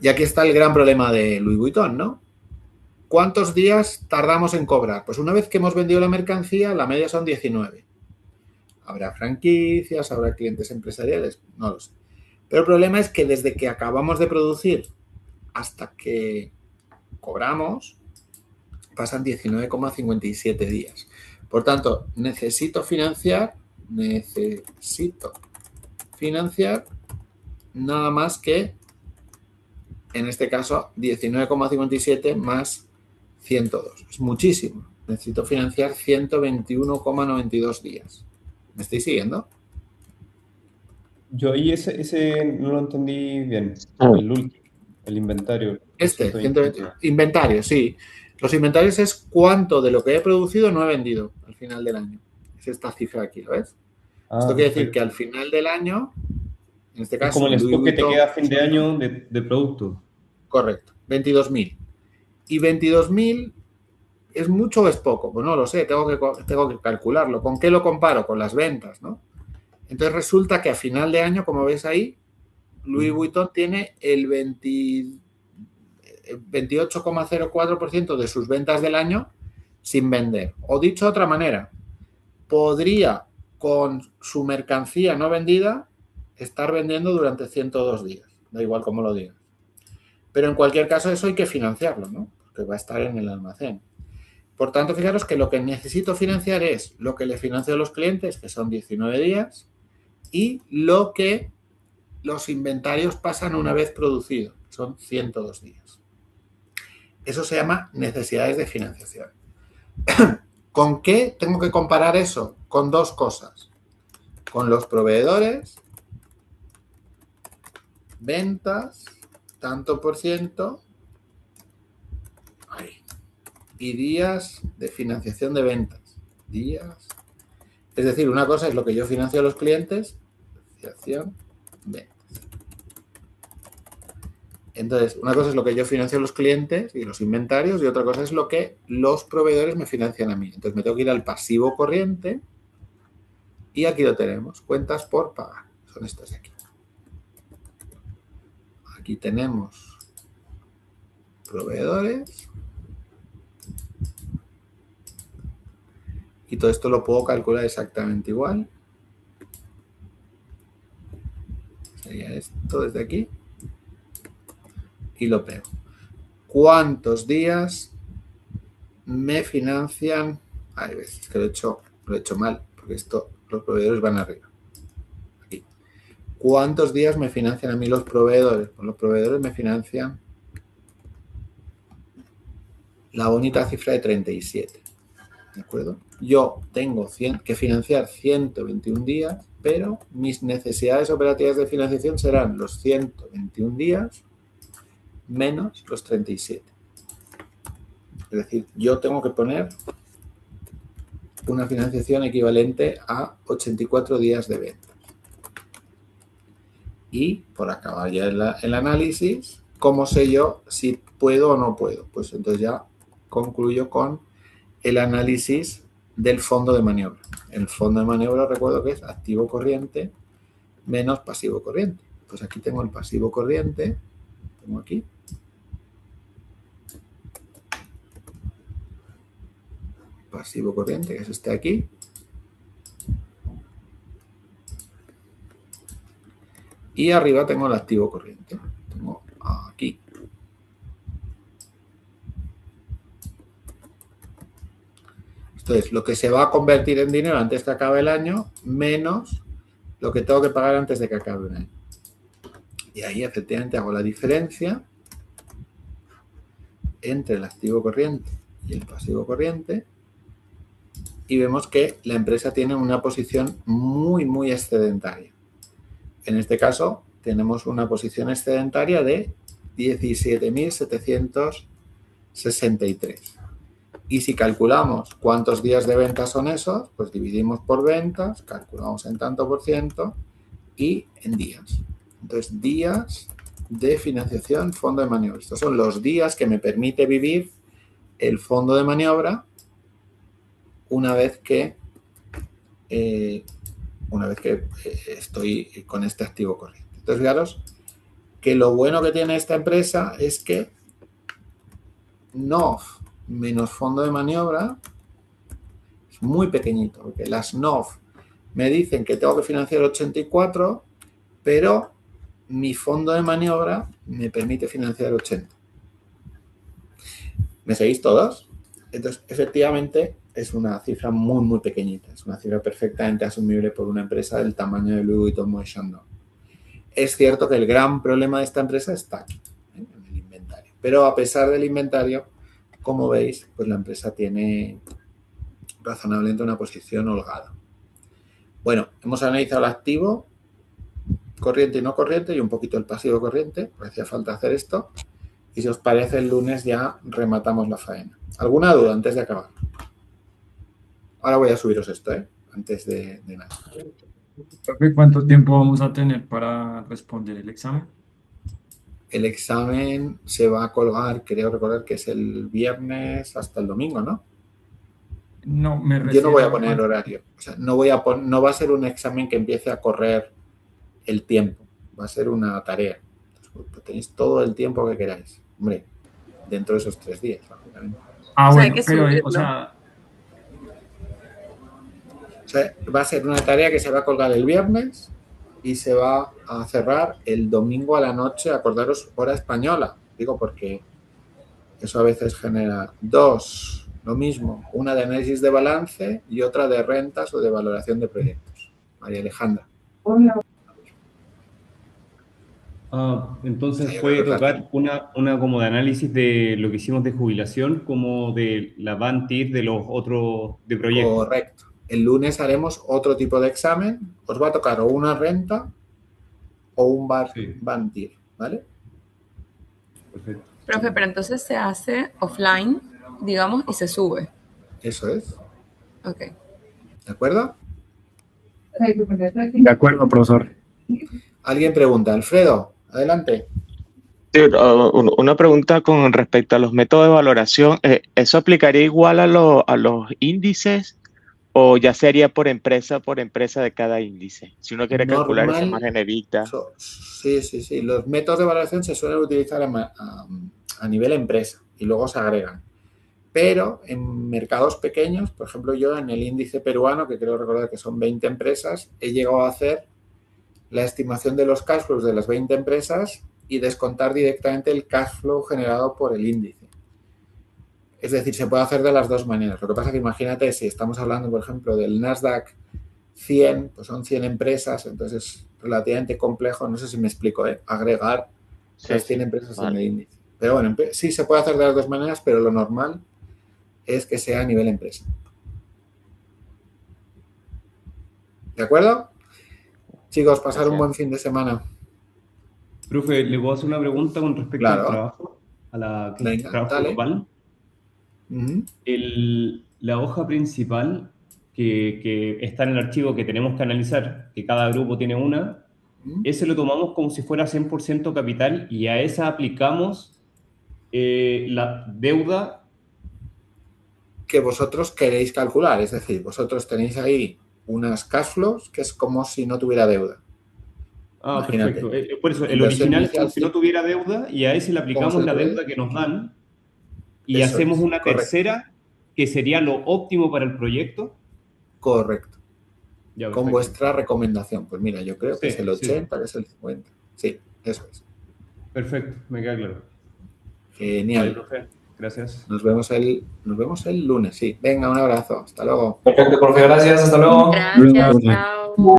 Y aquí está el gran problema de Louis Vuitton, ¿no? ¿Cuántos días tardamos en cobrar? Pues una vez que hemos vendido la mercancía, la media son 19. Habrá franquicias, habrá clientes empresariales, no lo sé. Pero el problema es que desde que acabamos de producir hasta que cobramos, pasan 19,57 días. Por tanto, necesito financiar nada más que, en este caso, 19,57 más 102. Es muchísimo. Necesito financiar 121,92 días. ¿Me estáis siguiendo? Yo ahí ese no lo entendí bien. El inventario. Este, 120, inventario, sí. Los inventarios es cuánto de lo que he producido no he vendido al final del año. Es esta cifra aquí, ¿lo ves? Esto quiere decir que al final del año, en este caso... Es como el stock que te queda a fin de año de producto. Correcto, 22.000. Y 22.000 ¿es mucho o es poco? Pues no lo sé, tengo que calcularlo. ¿Con qué lo comparo? Con las ventas, ¿no? Entonces resulta que a final de año, como ves ahí, Louis Vuitton tiene el 28,04% de sus ventas del año sin vender. O dicho de otra manera, podría con su mercancía no vendida estar vendiendo durante 102 días. Da igual cómo lo digas. Pero en cualquier caso eso hay que financiarlo, ¿no? Porque va a estar en el almacén. Por tanto, fijaros que lo que necesito financiar es lo que le financio a los clientes, que son 19 días, y lo que los inventarios pasan una vez producido, son 102 días. Eso se llama necesidades de financiación. ¿Con qué tengo que comparar eso? Con dos cosas. Con los proveedores, ventas, tanto por ciento, y días de financiación de ventas. Días. Es decir, una cosa es lo que yo financio a los clientes, financiación, ventas. Entonces, una cosa es lo que yo financio a los clientes y los inventarios y otra cosa es lo que los proveedores me financian a mí. Entonces, me tengo que ir al pasivo corriente y aquí lo tenemos, cuentas por pagar. Son estas de aquí. Aquí tenemos proveedores y todo esto lo puedo calcular exactamente igual. Sería esto desde aquí. Y lo pego. ¿Cuántos días me financian? Hay veces que lo he hecho mal, porque esto, los proveedores van arriba. Aquí. ¿Cuántos días me financian a mí los proveedores? Pues los proveedores me financian la bonita cifra de 37. ¿De acuerdo? Yo tengo que financiar 121 días, pero mis necesidades operativas de financiación serán los 121 días menos los 37. Es decir, yo tengo que poner una financiación equivalente a 84 días de ventas. Y por acabar ya el análisis, ¿cómo sé yo si puedo o no puedo? Pues entonces ya concluyo con el análisis del fondo de maniobra. El fondo de maniobra, recuerdo que es activo corriente menos pasivo corriente. Pues aquí tengo el pasivo corriente, tengo aquí. Pasivo corriente, que es este aquí. Y arriba tengo el activo corriente. Tengo aquí. Esto es lo que se va a convertir en dinero antes que acabe el año, menos lo que tengo que pagar antes de que acabe el año. Y ahí efectivamente hago la diferencia entre el activo corriente y el pasivo corriente. Y vemos que la empresa tiene una posición muy, muy excedentaria. En este caso, tenemos una posición excedentaria de 17.763. Y si calculamos cuántos días de ventas son esos, pues dividimos por ventas, calculamos en tanto por ciento y en días. Entonces, días de financiación, fondo de maniobra. Estos son los días que me permite vivir el fondo de maniobra una vez que estoy con este activo corriente. Entonces, fijaros que lo bueno que tiene esta empresa es que NOF menos fondo de maniobra es muy pequeñito, porque las NOF me dicen que tengo que financiar 84, pero mi fondo de maniobra me permite financiar 80. ¿Me seguís todos? Entonces, efectivamente, es una cifra muy, muy pequeñita. Es una cifra perfectamente asumible por una empresa del tamaño de Louis Vuitton Moet Chandon. Es cierto que el gran problema de esta empresa está aquí, en el inventario. Pero a pesar del inventario, como veis, pues la empresa tiene razonablemente una posición holgada. Bueno, hemos analizado el activo, corriente y no corriente, y un poquito el pasivo corriente, porque hacía falta hacer esto. Y si os parece, el lunes ya rematamos la faena. ¿Alguna duda antes de acabar? Ahora voy a subiros esto, antes de nada. ¿Cuánto tiempo vamos a tener para responder el examen? El examen se va a colgar, creo recordar que es el viernes hasta el domingo, ¿no? No, me Yo no voy a refiero poner horario. O sea, no va a ser un examen que empiece a correr el tiempo. Va a ser una tarea. Entonces, tenéis todo el tiempo que queráis. Hombre, dentro de esos 3 días, lógicamente. O sea, hay bueno, que pero, subirlo. o sea, Va a ser una tarea que se va a colgar el viernes y se va a cerrar el domingo a la noche. Acordaros, hora española. Digo porque eso a veces genera 2, lo mismo, una de análisis de balance y otra de rentas o de valoración de proyectos. María Alejandra. Entonces puede tocar una como de análisis de lo que hicimos de jubilación, como de la Bantir de los otros de proyectos. Correcto. El lunes haremos otro tipo de examen. Os va a tocar o una renta o un Bantir, ¿vale? Perfecto. Profe, pero entonces se hace offline, digamos, y se sube. Eso es. Ok. ¿De acuerdo? De acuerdo, profesor. Alguien pregunta. Alfredo, adelante. Sí, una pregunta con respecto a los métodos de valoración. ¿Eso aplicaría igual a los índices o ya sería por empresa de cada índice? Si uno quiere calcular ese margen EBITDA. Sí. Los métodos de valoración se suelen utilizar a nivel empresa y luego se agregan. Pero en mercados pequeños, por ejemplo, yo en el índice peruano, que creo recordar que son 20 empresas, he llegado a hacer la estimación de los cash flows de las 20 empresas y descontar directamente el cash flow generado por el índice. Es decir, se puede hacer de las dos maneras. Lo que pasa es que imagínate, si estamos hablando, por ejemplo, del Nasdaq 100, pues son 100 empresas, entonces es relativamente complejo, no sé si me explico, agregar las 100 empresas en el índice. Pero bueno, sí se puede hacer de las dos maneras, pero lo normal es que sea a nivel empresa. ¿De acuerdo? Chicos, pasar un buen fin de semana. Profe, ¿le puedo hacer una pregunta con respecto al trabajo? Al trabajo grupal. La hoja principal que está en el archivo que tenemos que analizar, que cada grupo tiene una, ese lo tomamos como si fuera 100% capital y a esa aplicamos la deuda que vosotros queréis calcular. Es decir, vosotros tenéis ahí unas cash flows que es como si no tuviera deuda. Imagínate. Perfecto. Por eso, el original es como si no tuviera deuda y a ese le aplicamos la deuda que nos dan y eso hacemos una tercera que sería lo óptimo para el proyecto. Correcto. Ya, con vuestra recomendación. Pues mira, yo creo que es el 80, que es el 50. Sí, eso es. Perfecto, me queda claro. Genial. Vale, profe. Gracias. Nos vemos el lunes, sí. Venga, un abrazo. Hasta luego. Perfecto, profe. Gracias. Hasta luego. Gracias. Chao.